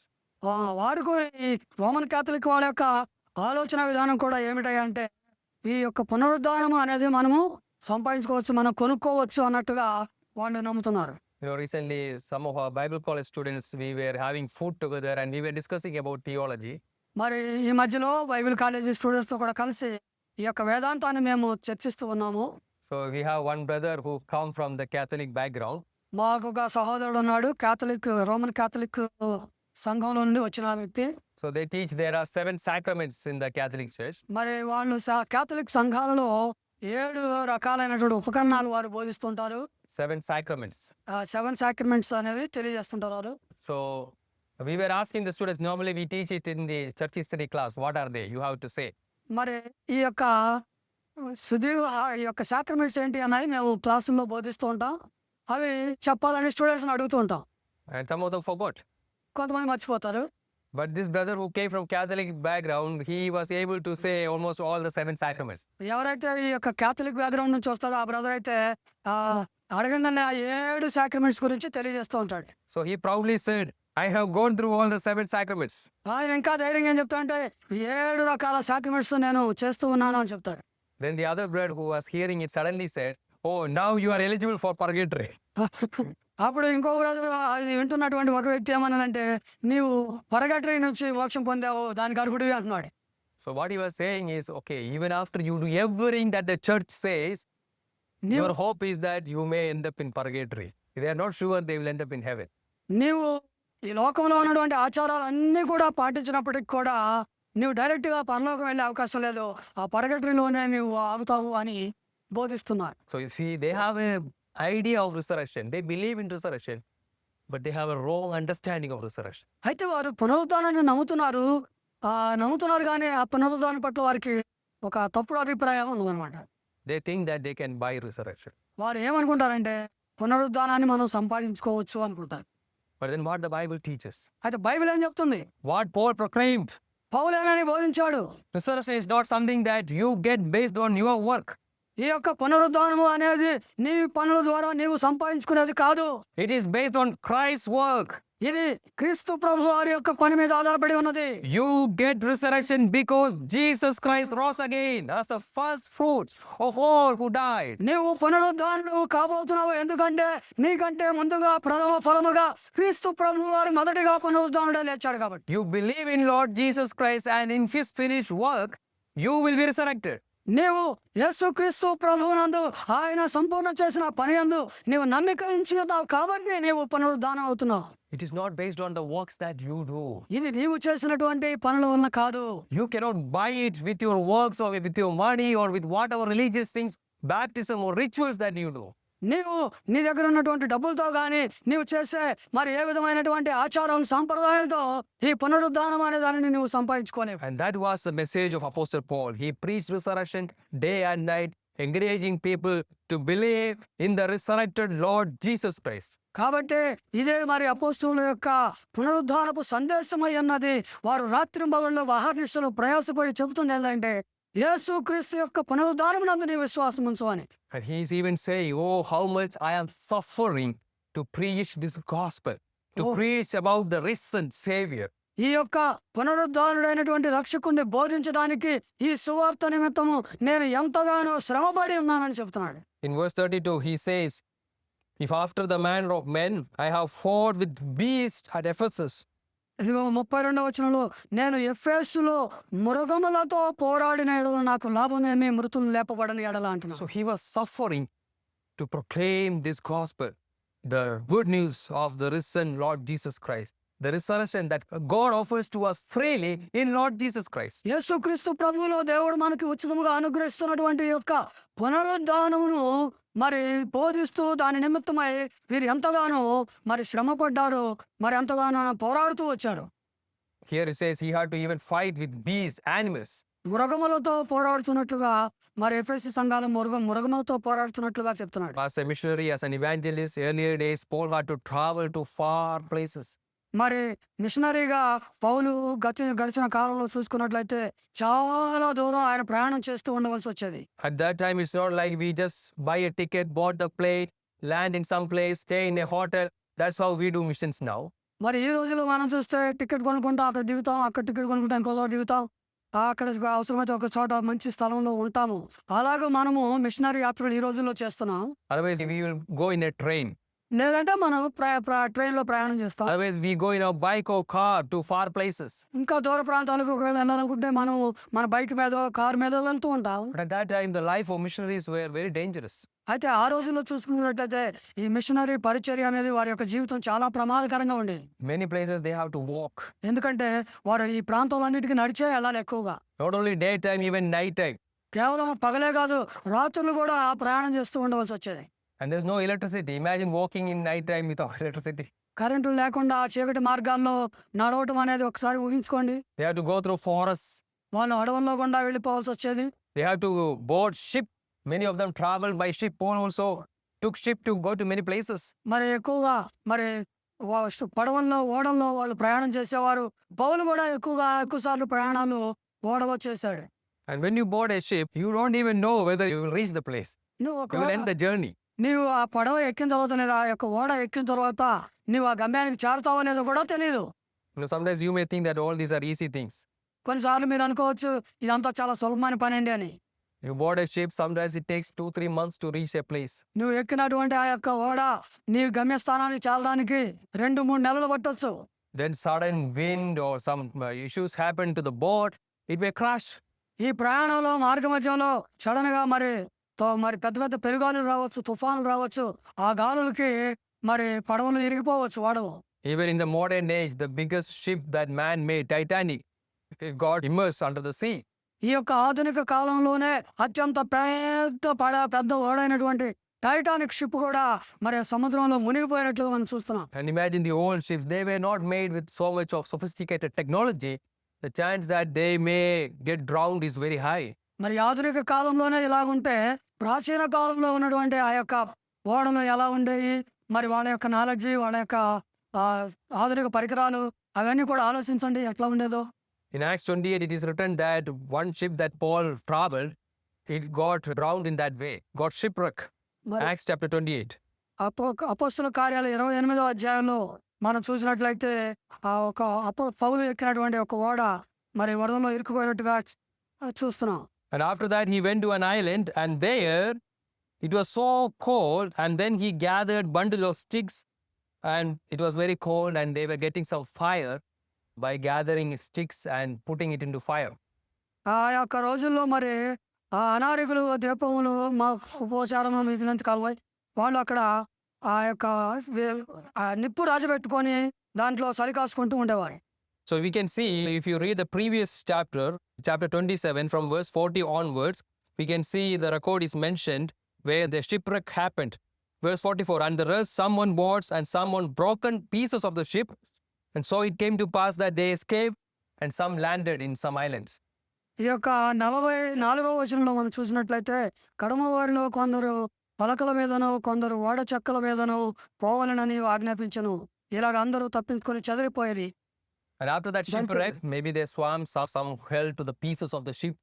వారికి ఈ రోమన్ కాథలిక్ వాళ్ళ యొక్క ఆలోచన విధానం కూడా ఏమిటంటే ఈ యొక్క పునరుద్ధానం అనేది మనము సంపాదించుకోవచ్చు, మనం కొనుక్కోవచ్చు అన్నట్టుగా వాళ్ళు నమ్ముతున్నారు. Recently, some of our Bible college students, we were having food together and we were discussing about theology. మరి ఈ మధ్యలో బైబిల్ కాలేజీ స్టూడెంట్స్తో కూడా కలిసి ఈ యొక్క వేదాంతాన్ని మేము చర్చిస్తూ ఉన్నాము. So we have one brother who come from the Catholic background. మాకు ఒక సహోదరుడు ఉన్నాడు, రోమన్ కాథలిక్ సంఘంలో నుండి వచ్చిన వ్యక్తి. So they teach there are 7 sacraments in the Catholic Church. మరి వాళ్ళు కాథలిక్ సంఘాలలో 7 రకాలైనటువంటి ఉపకరణాలు వారు బోధిస్తుంటారు. 7 sacraments. 7 సాక్రమెంట్స్ అనేవి తెలియజేస్తుంటారు. So we were asking the students, normally we teach it in the church history class. What are they? You have to say. మరి ఈ యొక్క ఈ యొక్క సాక్రమెంట్స్ ఏంటి అనేది మేము క్లాసుల్లో బోధిస్తూ ఉంటాం. అవి చెప్పాలని స్టూడెంట్స్ని అడుగుతూ ఉంటాం. And some of them forgot. కొంతమంది మర్చిపోతారు. But this brother who came from Catholic background, he was able to say almost all the 7 sacraments. ఎవరైతే ఈ యొక్క కాథలిక్ బ్యాక్గ్రౌండ్ నుంచి వస్తాడో ఆ బ్రదర్ అయితే అడగంగానే ఆ 7 సాక్రమెంట్స్ గురించి తెలియజేస్తూ ఉంటాడు. So he proudly said, I have gone through all the 7 sacraments. ఆయన ఇంకా ధైర్యంగా ఏం చెప్తా అంటే 7 రకాల సాక్రమెంట్స్ నేను చేస్తూ ఉన్నాను అని చెప్తాడు. Then the other brother who was hearing it suddenly said, oh, now you are eligible for purgatory. అప్పుడు ఇంకో బ్రదర్ అది వింటున్నటువంటి ఒక వ్యక్తి ఏమన్నాడంటే నీవు పరగట్రీ నుంచి మోక్షం పొందావు, దానికి అర్హుడివి అంటున్నాడు. So what he was saying is, okay, even after you do everything that the church says, your hope is that you may end up in purgatory. They are not sure they will end up in heaven. నీవు ఈ లోకంలో ఉన్నటువంటి ఆచారాలు అన్నీ కూడా పాటించినప్పటికి కూడా నువ్వు డైరెక్ట్గా పరలోకం వెళ్ళే అవకాశం లేదు, ఆ పరగట్రీలోనే నువ్వు ఆగుతావు అని బోధిస్తున్నారు. So you see, they have a idea of resurrection. They believe in resurrection, but they have a wrong understanding of resurrection. అయితే వారు పునరుద్ధానాన్ని నమ్ముతున్నారు కానీ ఆ పునరుద్ధానం పట్ల వారికి ఒక తప్పుడు అభిప్రాయం ఉందన్నమాట. They think that they can buy resurrection. వారు ఏమనుకుంటారంటే పునరుద్ధానాన్ని మనం సంపాదించుకోవచ్చు అనుకుంటారు. But then what the Bible teaches? అయితే బైబిల్ ఏం చెప్తుంది? What Paul proclaimed? పౌలు ఏమని బోధించాడు? Resurrection is not something that you get based on your work. ఈ యొక్క పునరుద్ధానము అనేది నీ పనుల ద్వారా నీవు సంపాదించుకునేది కాదు. It is based on Christ's work. ఇది క్రీస్తు ప్రభు వారి యొక్క పని మీద ఆధారపడి ఉన్నది. You get resurrection because Jesus Christ rose again as the first fruits of all who died. నీవు పునరుద్ధానుడు కాబోతున్నావు ఎందుకంటే నీకంటే ముందుగా ప్రథమ ఫలముగా క్రీస్తు ప్రభు వారు మొదటిగా పునరుద్ధానుడే లేచాడు కాబట్టి. You believe in Lord Jesus Christ and in his finished work, you will be resurrected. నీవు యేసుక్రీస్తు ప్రభువునందు ఆయన సంపూర్ణ చేసిన పని యందు నీవు నమ్మిక ఉంచున్నావు కాబట్టి నీవు పునరుద్ధానం అవుతున్నావు. It is not based on the works that you do. ఇది నీవు చేసినటువంటి పనుల వలన కాదు. You cannot buy it with your works or with your money or with whatever religious things, baptism or rituals that you do. నీవు నీ దగ్గర ఉన్నటువంటి డబ్బులతో కానీ నీవు చేసే మరి ఏ విధమైనటువంటి ఆచారం సాంప్రదాయాలతో ఈ పునరుద్ధానం అనే దానిని నువ్వు సంపాదించుకోలేవు. And that was the message of Apostle Paul. He preached resurrection day and night, encouraging people to believe in the resurrected Lord Jesus Christ. కాబట్టి ఇదే మరి అపోస్తలుల యొక్క పునరుద్ధానపు సందేశమై అన్నది. వారు రాత్రింబగళ్ళు అహర్నిశలు ప్రయాసపడి చెబుతుంది ఏంటంటే యేసుక్రీస్తు యొక్క పునరుద్ధానం నందు నీ విశ్వాసం ఉంచు అని. And he is even saying, oh, how much I am suffering to preach this gospel, to preach about the risen Savior. ఈ యొక్క పునరుద్ధానుడైనటువంటి రక్షకుని బోధించడానికి ఈ సువార్త నిమిత్తము నేను ఎంతగానో శ్రమపడి ఉన్నానని చెప్తున్నాడు. In verse 32, he says, if after the manner of men I have fought with beasts at Ephesus. ఇదిగో 32వ వచనంలో నేను ఎఫెసులో మృగములతో పోరాడిన ఎడల నాకు లాభమేమి, మృతులు లేపబడని ఎడల అంటున్నాడు. So he was suffering to proclaim this gospel, the good news of the risen Lord Jesus Christ, the resurrection that God offers to us freely in Lord Jesus Christ. యేసుక్రీస్తు ప్రభువులో దేవుడు మనకి ఉచితముగా అనుగ్రహిస్తున్నటువంటి యొక్క పునరుద్ధానమును మరి బోధిస్తూ దాని నిమిత్తమై వీరు ఎంతగానో మరి శ్రమపడ్డారు, మరి ఎంతగానో పోరాడుతూ వచ్చారు. Here it says he had to even fight with beasts, animals. మృగములతో పోరాడుతున్నట్లుగా మరి ఎఫెసీ సంఘాలు మృగములతో పోరాడుతున్నట్లుగా చెప్తున్నాడు. As a missionary, as an evangelist, earlier days, Paul had to travel to far places. మరి మిషనరీగా పౌలు గడిచిన కాలంలో చూసుకున్నట్లయితే చాలా దూరం ఆయన ప్రయాణం చేస్తూ ఉండవలసి వచ్చేది. At that time, it's not like we just buy a ticket, board the plane, land in some place, stay in a hotel. That's how we do missions now. మరి ఈ రోజుల్లో మనం చూస్తే టికెట్ కొనుక్కుంటాం, అక్కడ దిగుతాం, అక్కడ టికెట్ కొనుక్కుంటాం, ఇంకో చోట దిగుతాం, అక్కడ అవసరమైతే ఒక చోట మంచి స్థలంలో ఉంటాము. అలాగే మనము మిషనరీ యాత్రలు ఈ రోజుల్లో చేస్తున్నాం. Otherwise, we will go in a train. లేదంటే మనం ట్రైన్లో ప్రయాణం చేస్తాం. Otherwise, we go in a bike or car to far places. ఇంకా దూర ప్రాంతాలకు ఒకవేళ వెళ్ళాలనుకుంటే మనం మన బైక్ మీదో కారు మీదో వెళ్తూ ఉంటాం. But at that time, the life of missionaries were very dangerous. అయితే ఆ రోజుల్లో చూసుకున్నట్లయితే ఈ మిషనరీ పరిచర్య అనేది వారి యొక్క జీవితం చాలా ప్రమాదకరంగా ఉండేది. Many places they have to walk. ఎందుకంటే వారు ఈ ప్రాంతాలన్నిటికీ నడిచే వెళ్ళాలి ఎక్కువగా. Not only daytime, even nighttime. కేవలం పగలే కాదు, రాత్రులు కూడా ప్రయాణం చేస్తూ ఉండవలసి వచ్చేది. And there's no electricity. Imagine walking in nighttime without electricity. Current లేకుండా చీకటి మార్గాల్లో నడవటం అనేది ఒకసారి ఊహించుకోండి. They have to go through forests. వాళ్ళు అడవుల్లో గుండా వెళ్ళిపోవాల్సి వచ్చేది. They have to board ship. Many of them traveled by ship. Paul also took ship to go to many places. మరి ఎక్కువగా మరి పడవల్లో ఓడల్లో వాళ్ళు ప్రయాణం చేసేవారు. పౌలు కూడా ఎక్కువ సార్లు ప్రయాణాలు ఓడలో చేశాడు. And when you board a ship, you don't even know whether you will reach the place. నువ్వు You will end the journey. నీవు ఆ పడవ ఎక్కిన తర్వాత లేదా ఆ యొక్క ఓడ ఎక్కిన తర్వాత నువ్వు ఆ గమ్యానికి చేరుతావు అనేది కూడా తెలియదు. Sometimes you may think that all these are easy things. కొన్నిసార్లు మీరు అనుకోవచ్చు ఇదంతా చాలా సులభమైన పని అండి అని. You board a ship, sometimes it takes 2-3 months to reach a place. నువ్వు ఎక్కినటువంటి ఆ యొక్క ఓడ నీ గమ్యస్థానానికి చేరడానికి 2-3 నెలలు పట్టొచ్చు. Then sudden wind or some issues happen to the boat, it may crash. ఈ ప్రయాణంలో మార్గ మధ్యంలో సడన్గా మరి పెద్ద పెద్ద పెనుగాలులు రావచ్చు, తుఫానులు రావచ్చు. ఆ గాలులకి మరి పడవలు ఇరిగిపోవచ్చు ఓడవు. Even in the modern age, the biggest ship that man made, Titanic, it got immersed under the sea. ఈ యొక్క ఆధునిక కాలంలోనే అత్యంత పెద్ద ఓడైనటువంటి టైటానిక్ షిప్ కూడా మరి సముద్రంలో మునిగిపోయినట్లుగా మనం చూస్తున్నాం. And imagine the old ships, they were not made with so much of sophisticated technology. The chance that they may get drowned is very high. మరి ఆధునిక కాలంలోనే ఇలాగుంటే ప్రాచీన కాలంలో ఉన్నటువంటి ఆ యొక్క ఓడలు ఎలా ఉండేవి, మరి వాళ్ళ యొక్క నాలెడ్జి, వాళ్ళ యొక్క ఆధునిక పరికరాలు అవన్నీ కూడా ఆలోచించండి ఎట్లా ఉండేదో. In Acts 28, it is written that one ship that Paul traveled, it got drowned in that way, got shipwreck. మరి Acts chapter 28. అపోస్తల కార్యాలు 28వ అధ్యాయంలో మనం చూసినట్లయితే ఆ ఒక పౌలు ఎక్కినటువంటి ఒక ఓడ మరి వరదలో ఇరుక్కుపోయినట్టుగా చూస్తున్నాం. And after that, he went to an island, and there it was so cold, and then he gathered bundle of sticks, and it was very cold, and they were getting some fire by gathering sticks and putting it into fire. ఆ యొక్క రోజుల్లో మరి ఆ అనారికులు దీపములు మా ఉపచారం ఇదినంత కాలువై వాళ్ళు అక్కడ ఆ యొక్క నిప్పు రాజబెట్టుకొని దాంట్లో చలి కాసుకుంటూ ఉండేవారు. So we can see, if you read the previous chapter, chapter 27, from verse 40 onwards, we can see the record is mentioned where the shipwreck happened. Verse 44, and the rest, some on boards and some on broken pieces of the ship. And so it came to pass that they escaped, and some landed in some islands. ఈ యొక్క 44వ వచనంలో మనం చూసినట్లయితే కడమ వారిలో కొందరు పలకల మీదనో కొందరు ఓడ చెక్కల మీదనో పోవాలనని ఆజ్ఞాపించను. ఇలాగ అందరూ తప్పించుకొని చెదిరిపోయేది. And after that shipwreck, maybe they swam, some held to the pieces of the ship,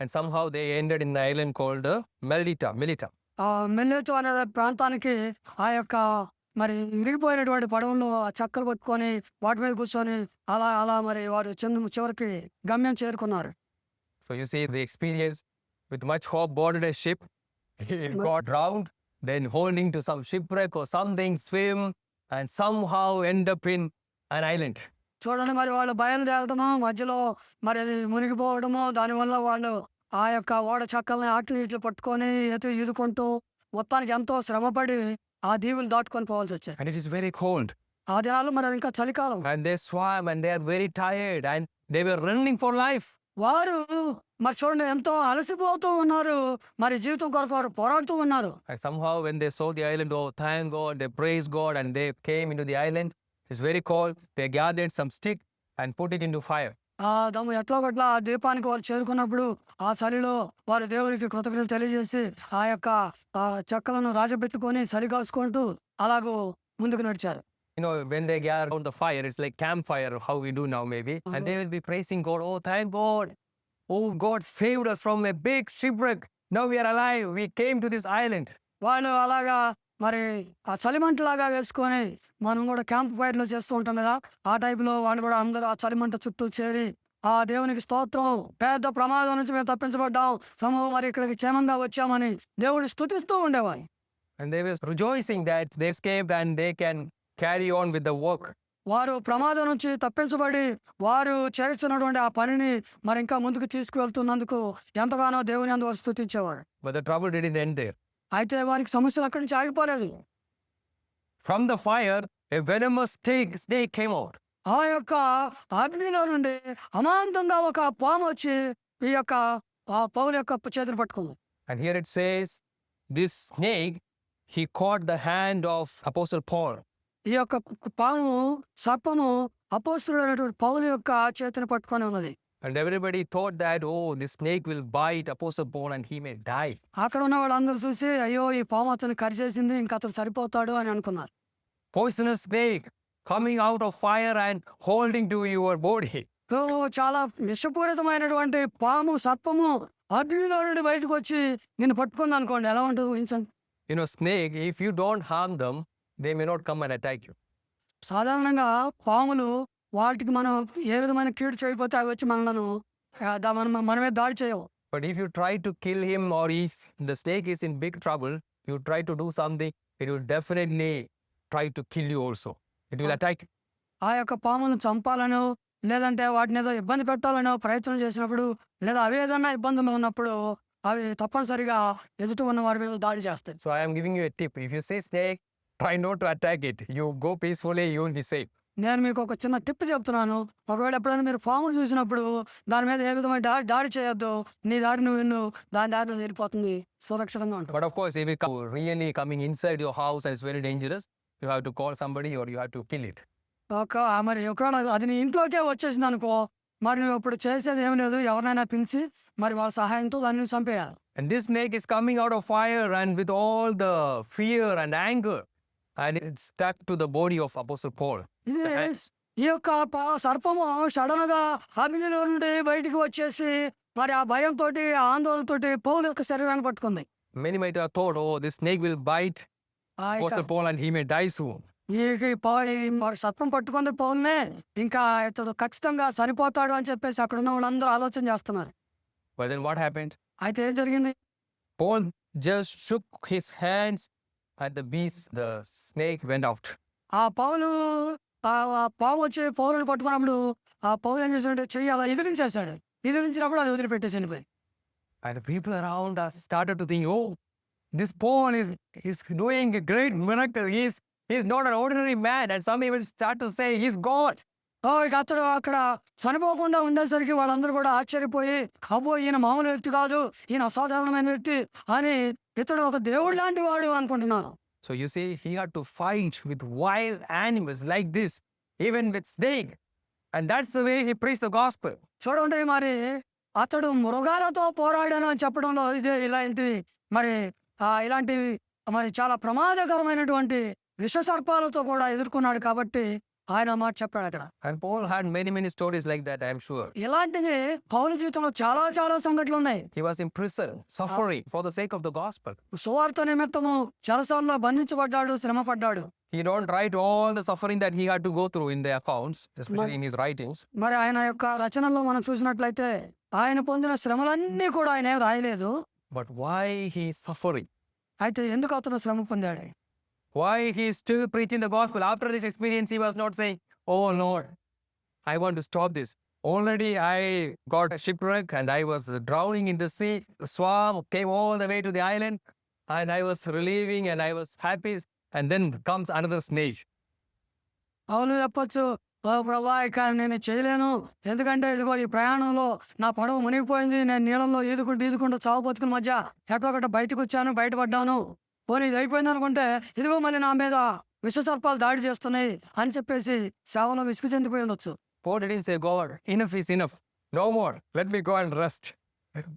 and somehow they ended in an island called Melita. మెల్లెతు అనే ప్రాంతానికి ఆ యొక్క మరి విరిగిపోయినటువంటి పడవల్లో ఆ చెక్కలు పట్టుకొని వాటి మీద కూర్చొని అలా మరి వారు చివరికి గమ్యం చేరుకున్నారు. So you see the experience, with much hope boarded a ship, it got drowned, then holding to some shipwreck or something, swim, and somehow end up in an island. చూడండి మరి వాళ్ళు బయలుదేరటము మధ్యలో మరి అది మునిగిపోవడము, దానివల్ల వాళ్ళు ఆ యొక్క ఓడ చెక్కల్ని అట్లు ఇట్లు పట్టుకొని ఈదుకుంటూ మొత్తానికి ఎంతో శ్రమపడి ఆ దీవులు దాటుకొని పోవాల్సి వచ్చాయి. And it is very cold. ఆ దినాలు మరి ఇంకా చలికాలం. And they swam and they are very tired and they were running for life. వారు మరి చూడండి ఎంతో అలసిపోతూ ఉన్నారు, మరి జీవితం కొరకు వారు పోరాడుతూ ఉన్నారు. And somehow when they saw the island, oh thank God, they praised God, and they came into the island. It's very cold. They gathered some stick and put it into fire. దమ్ము ఎట్లా గట్లా ఆ దీపానికి వారు చేరుకున్నప్పుడు ఆ చలిలో వారు దేవునికి కృతజ్ఞతలు తెలియజేసి ఆ యొక్క చెక్కలను రాజబెట్టుకొని చలి కాసుకుంటూ అలాగూ ముందుకు నడిచారు. You know, when they gather around the fire, it's like campfire, how we do now maybe. And they will be praising God. Oh, thank God. Oh, God saved us from a big shipwreck. Now we are alive. We came to this island. వాళ్ళు అలాగా మరి ఆ చలిమంటలాగా వేసుకొని మనం కూడా camp ఫైర్‌లో చేస్తూ ఉంటాం కదా! ఆ టైప్‌లో వాళ్ళు కూడా అందరూ ఆ చలిమంట చుట్టూ చేరి, ఆ దేవునికి స్తోత్రం, పెద్ద ప్రమాదం నుంచి మేము తప్పించబడ్డాం. మరి ఇక్కడికి క్షేమంగా వచ్చామని దేవుడిని స్తుతిస్తూ ఉండేవాళ్ళు. And they were rejoicing that they escaped and they can carry on with the work. వారు ప్రమాదం నుంచి తప్పించబడి, వారు చేస్తున్నటువంటి ఆ పనిని మరి ఇంకా ముందుకు తీసుకువెళ్తున్నందుకు ఎంతగానో దేవుని యందు వారు స్తుతించేవారు. But the trouble didn't end there. అయితే వారికి సమస్యలు అక్కడి నుంచి ఆగిపోలేదు. From the fire, a venomous snake came out. ఆ యొక్క అగ్నిలో నుండి అమాంతంగా ఒక పాము వచ్చి ఈ యొక్క ఆ పౌలు యొక్క చేతిని పట్టుకుంది. And here it says, this snake, he caught the hand of Apostle Paul. ఈ యొక్క పాము సర్పము అపోస్తలుడైనటువంటి పౌలు యొక్క చేతిని పట్టుకొని ఉన్నది. And everybody thought that, oh, this snake will bite Apostle Paul and he may die. అక్కడ ఉన్న వాళ్ళందరూ చూసి అయ్యో ఈ పాము అతను కరిచేసింది, ఇంకా అతను సరిపోతాడు అని అనుకున్నారు. Poisonous snake coming out of fire and holding to your body. So చాలా విషపూరితమైనటువంటి పాము సర్పము అగ్నిలో నుండి బయటకు వచ్చి నిన్ను పట్టుకుంది అనుకోండి, ఎలా ఉంటుంది ఊహించండి. You know, snake, if you don't harm them, they may not come and attack you. సాధారణంగా పాములు వాటికి మనం ఏ విధమైన కీడు చేయకపోతే అవి వచ్చి మనలను మనమే దాడి చేయవు. But if you try to kill him, or if the snake is in big trouble, you try to do something, it will definitely try to kill you also. It will attack you. ఆ యొక్క పామును చంపాలనో లేదంటే వాటిని ఏదో ఇబ్బంది పెట్టాలనో ప్రయత్నం చేసినప్పుడు, లేదా అవి ఏదైనా ఇబ్బందులు ఉన్నప్పుడు అవి తప్పనిసరిగా ఎదుటి ఉన్న వారి మీద దాడి చేస్తాయి. So I am giving you a tip. If you see snake, try not to attack it. You go peacefully, you will be safe. నేను మీకు ఒక చిన్న టిప్ చెప్తున్నాను. ఒకవేళ ఎప్పుడైనా మీరు పామును చూసినప్పుడు దాని మీద ఏ విధమైన దాడి చేయొద్దు. నీ దారి నువ్వు దాని దారిలో వెళ్ళిపోతుంది, సురక్షితంగా ఉంటుంది. But of course, if it really coming inside your house and it's very dangerous, you have to call somebody or you have to kill it. మరి ఒకవేళ అది నీ ఇంట్లోకే వచ్చేసింది అనుకో, మరి నువ్వు ఇప్పుడు చేసేది ఏమి లేదు, ఎవరినైనా పిలిచి మరి వాళ్ళ సహాయంతో దాన్ని నువ్వు చంపేయాలి. And this snake is coming out of fire and with all the fear and anger, and it stuck to the body of Apostle Paul. ఇది ఈ యొక్క సర్పము సడన్ గా అగ్నిలో నుండి బయటికి వచ్చేసి మరి ఆ భయంతో ఆందోళనతోటి పౌలు యొక్క శరీరాన్ని పట్టుకుంది. Many might have thought, oh, this snake will bite ఆ యొక్క Apostle Paul and he may die soon. ఈ సర్పం పట్టుకుంది పౌల్నే, ఇంకా ఇతడు ఖచ్చితంగా సరిపోతాడు అని చెప్పేసి అక్కడ ఉన్న వాళ్ళందరూ ఆలోచన చేస్తున్నారు. But then what happened? అయితే ఏం జరిగింది? Paul just shook his hands and the snake went out. ఆ పౌలు ఆ పాము వచ్చి పౌలుని పట్టుకున్నప్పుడు ఆ పౌలు ఏం చేశాడంటే చెయ్యి అలా ఎదిరించేశాడు. ఎదిరించినప్పుడు అది వదిలిపెట్టేసి వెళ్ళిపోయి. And the people around us started to think, oh, this Paul is doing a great miracle. He's not an ordinary man. And some even start to say, he's God. ఇక అతడు అక్కడ చనిపోకుండా ఉండేసరికి వాళ్ళందరూ కూడా ఆశ్చర్యపోయి, అబ్బో ఈయన మామూలు వ్యక్తి కాదు, ఈయన అసాధారణమైన వ్యక్తి అని, ఇతడు ఒక దేవుడు లాంటి వాడు అనుకుంటున్నాను. So you see, he had to fight with wild animals like this, even with snake. And that's the way he preached the gospel. చూడండి, మరి అతడు మృగాలతో పోరాడాను అని చెప్పడంలో ఇలాంటి మరి చాలా ప్రమాదకరమైనటువంటి విషసర్పాలతో కూడా ఎదుర్కొన్నాడు కాబట్టి ఆయన మాట చెప్పాడు అక్కడ. And Paul had many stories like that, I am sure. ఇలాంటివి పౌలు జీవితంలో చాలా సంఘటనలు ఉన్నాయి. He was in prison, suffering for the sake of the gospel. సువార్త నిమిత్తము చెరసాలలో బంధించబడ్డాడు, శ్రమ పడ్డాడు. He don't write all the suffering that he had to go through in the accounts, especially in his writings. మరి ఆయన యొక్క రచనల్లో మనం చూసినట్లయితే ఆయన పొందిన శ్రమలన్నీ కూడా ఆయన ఏం రాయలేదు. But why he is suffering? అయితే ఎందుకు అతను శ్రమ పొందాడు? Why he is still preaching the gospel? After this experience, he was not saying, oh Lord, I want to stop this. Already I got a shipwreck and I was drowning in the sea. The swarm came all the way to the island and I was relieving and I was happy. And then comes another snake. అవును చెప్పొచ్చు, ప్రభా ఇక నేను చేయలేను, ఎందుకంటే ఇదిగో ఈ ప్రయాణంలో నా పడవ మునిగిపోయింది, నేను నీళ్ళలో ఈదుకుంటూ చావు బతుకుల మధ్య ఎక్కడొకట బయటకు వచ్చాను, బయటపడ్డాను, పోనీ ఇది అయిపోయింది అనుకుంటే ఇదిగో మళ్ళీ నా మీద విషసర్పాలు దాడి చేస్తున్నాయి అని చెప్పేసి సేవలో విసుగు చెందిపోయి ఉండొచ్చు. Paul didn't say, God, enough is enough. No more. Let me go and rest.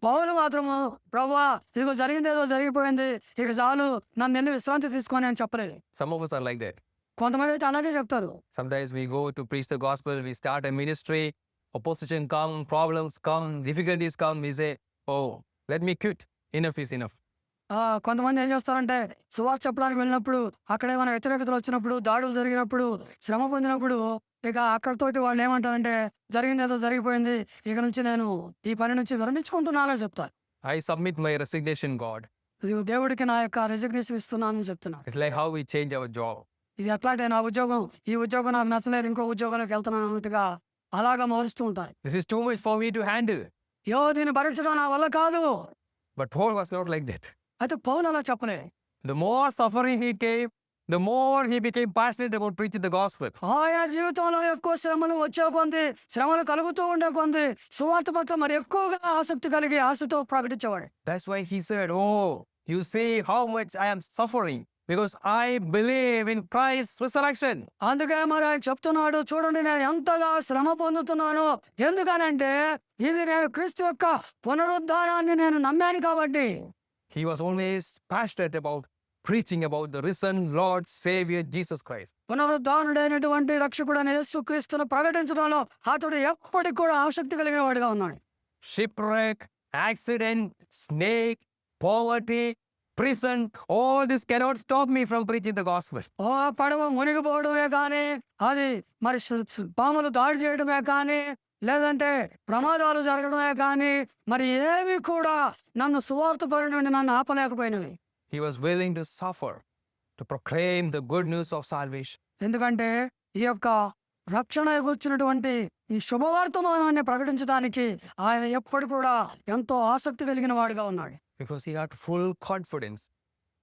పౌలు మాత్రము, ప్రభువా ఇదిగో జరిగింది ఏదో జరిగిపోయింది, ఇక చాలు, నన్ను వెళ్ళి విశ్రాంతి తీసుకొని అని చెప్పలేదు. Some of us are like that. కొంతమంది అయితే అలాగే చెప్తారు. Sometimes we go to preach the gospel, we start a ministry, opposition come, problems come, difficulties come, we say, oh, let me quit. Enough is enough. కొంతమంది ఏం చేస్తారంటే సువార్త చెప్పడానికి వెళ్ళినప్పుడు అక్కడ ఏమైనా వ్యతిరేకతలు వచ్చినప్పుడు, దాడులు జరిగినప్పుడు, శ్రమ పొందినప్పుడు ఇక అక్కడితోటి వాళ్ళు ఏమంటారంటే జరిగింది ఏదో జరిగిపోయింది. ఇక నుంచి నేను ఈ పని నుంచి విరమించుకుంటున్నానని చెప్తారు. I submit my resignation, God. ఇది దేవుడికి నా యొక్క రెసిగ్నేషన్ ఇస్తున్నానని చెప్తున్నా. It's like how we change our job. ఇది ఎట్లా అంటే నా ఉద్యోగం, ఈ ఉద్యోగం నాకు నచ్చలేదు, ఇంకో ఉద్యోగంలోకి వెళ్తున్నాను అన్నట్టుగా అలాగా మారుస్తూ ఉంటారు. This is too much for me to handle. దీన్ని భరించడం నా వల్ల కాదు. But Paul was not like that. అయితే పౌలు అలా చెప్పలే. The more suffering he came, the more he became passionate about preaching the gospel. ఆయన జీవితంలో ఎక్కువ శ్రమలు వచ్చే కొంది, శ్రమలు కలుగుతూ ఉండే కొంది సువార్త పట్ల మరి ఎక్కువగా ఆసక్తి కలిగి ఆశతో ప్రకటించేవాడు. That's why he said, oh, you see how much I am suffering because I believe in Christ's resurrection. అందుకే మరి ఆయన చెప్తున్నాడు, చూడండి నేను ఎంతగా శ్రమ పొందుతున్నాను. ఎందుకనంటే ఇది నేను క్రీస్తు యొక్క పునరుద్ధానాన్ని నేను నమ్మాను కాబట్టి. He was always passionate about preaching about the risen Lord Savior Jesus Christ. పునరుద్ధానుడైనటువంటి రక్షకుడైన యేసుక్రీస్తును ప్రకటించడంలో అతడు ఎప్పటికి కూడా ఆసక్తి కలిగిన వాడిగా ఉన్నాడు. Shipwreck, accident, snake, poverty, prison, all this cannot stop me from preaching the gospel. పడవ మునిగిపోవడమే కానీ, అది మరి పాములు దాడి చేయడమే కానీ, లేదంటే ప్రమాదాలు జరగడమే కానీ, మరి ఏవి కూడా నన్ను సువార్త పని నుండి నన్ను ఆపలేకపోయినవి. He was willing to suffer to proclaim the good news of salvation. ఎందుకంటే ఈ యొక్క రక్షణ కూర్చున్నటువంటి ఈ శుభవార్తమానాన్ని ప్రకటించడానికి ఆయన ఎప్పుడు కూడా ఎంతో ఆసక్తి కలిగిన వాడిగా ఉన్నాడు. Because he had full confidence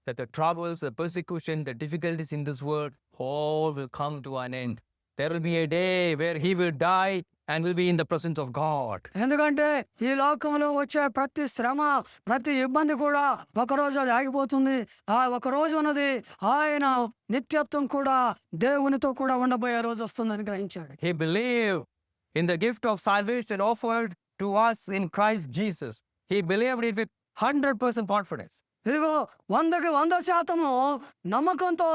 that the troubles, the persecution, the difficulties in this world, all will come to an end. There will be a day where he will die and will be in the presence of God. ఎందుకంటే ఈ లోకంలో వచ్చే ప్రతి శ్రమ, ప్రతి ఇబ్బంది కూడా ఒకరోజు అది ఆగిపోతుంది. ఆ ఒక రోజు ఉన్నది ఆయన నిత్యత్వం కూడా దేవునితో కూడా ఉండబోయే రోజు వస్తుందని గ్రహించాడు. He believed in the gift of salvation offered to us in Christ Jesus. He believed it with 100% confidence. ఇదిగో 100% నమ్మకంతో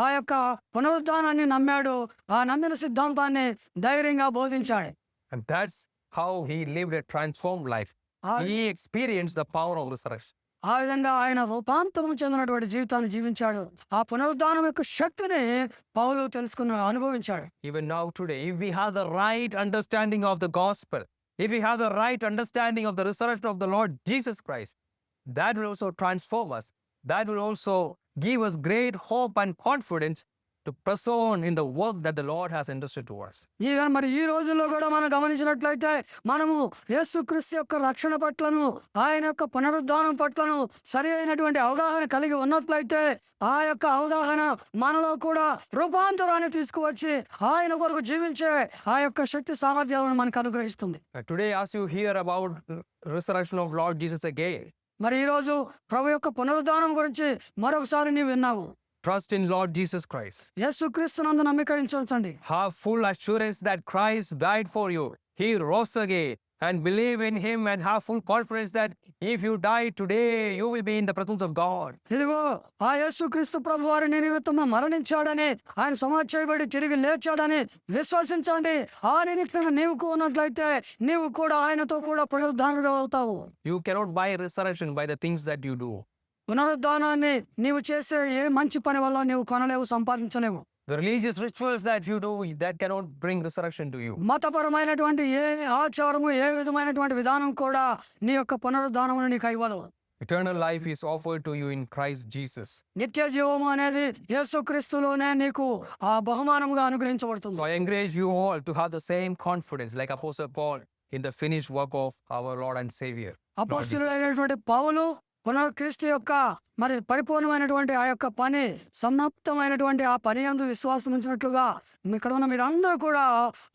ఆ యొక్క పునరుద్ధానాన్ని నమ్మాడు. ఆ నమ్మిన సిద్ధాంతాన్ని ధైర్యంగా బోధించాడు. And that's how he lived a transformed life. He experienced the power of resurrection. ఆ విధంగా ఆయన రూపాంతరం చెందినటువంటి జీవితాన్ని జీవించాడు. ఆ పునరుద్ధానం యొక్క శక్తిని పౌలు అనుభవించాడు. Even now today, if we have the right understanding of the gospel, if we have the right understanding of the resurrection of the Lord Jesus Christ, that will also transform us. That will also give us great hope and confidence to press on in the work that the Lord has entrusted to us. Even మరి ఈ రోజుల్లో కూడా మనం గమనించినట్లయితే మనము యేసుక్రీస్తు యొక్క రక్షణ పట్లను, ఆయన యొక్క పునరుద్ధానం పట్లను సరి అయినటువంటి అవగాహన కలిగి ఉన్నట్లయితే ఆ యొక్క అవగాహన మనలో కూడా రూపాంతరాన్ని తీసుకువచ్చి ఆయన కొరకు జీవించే ఆ యొక్క శక్తి సామర్థ్యాలను మనకు అనుగ్రహిస్తుంది. Today, as you hear about the resurrection of Lord Jesus again, మరి ఈరోజు ప్రభు యొక్క పునరుద్ధానం గురించి మరొకసారి నీవు విన్నావు. trust in Lord Jesus Christ. యేసుక్రీస్తునందు నమ్మిక ఉంచండి. Have full assurance that Christ died for you. He rose again, and believe in him and have full confidence that if you die today, you will be in the presence of God. ఇదిగో ఆ యేసుక్రీస్తు ప్రభు వారి నీ నిమిత్తము మరణించాడని, ఆయన సమాధి చేయబడి తిరిగి లేచాడని విశ్వసించండి. ఆ నిమిత్తంగా నీవు ఉన్నట్లయితే నీవు కూడా ఆయనతో కూడా పునరుద్ధానుడు అవుతావు. You cannot buy resurrection by the things that you do. పునరుద్ధానాన్ని నీవు చేసే ఏ మంచి పని వల్ల నీవు కొనలేవు, సంపాదించలేవు. The religious rituals that you do, that cannot bring resurrection to you. మతపరమైనటువంటి ఏ ఆచారము, ఏ విధమైనటువంటి విధానం కూడా నీ యొక్క పునరుద్ధానమును నీకు ఇవ్వదు. Eternal life is offered to you in Christ Jesus. నిత్య జీవము అనేది యేసుక్రీస్తులోనే నీకు ఆ బహుమానముగా అనుగ్రహించబడుతుంది. So I encourage you all to have the same confidence like Apostle Paul in the finished work of our Lord and Savior. అపోస్తలుడైనటువంటి పౌలు క్రీస్తు యొక్క మరి పరిపూర్ణమైనటువంటి ఆ యొక్క పని, సమాప్తమైనటువంటి ఆ పని యందు విశ్వాసం ఉంచినట్లుగా ఇక్కడ ఉన్న మీరందరూ కూడా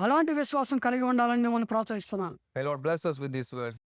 అలాంటి విశ్వాసం కలిగి ఉండాలని మిమ్మల్ని ప్రోత్సహిస్తున్నాను. May Lord bless us with these words.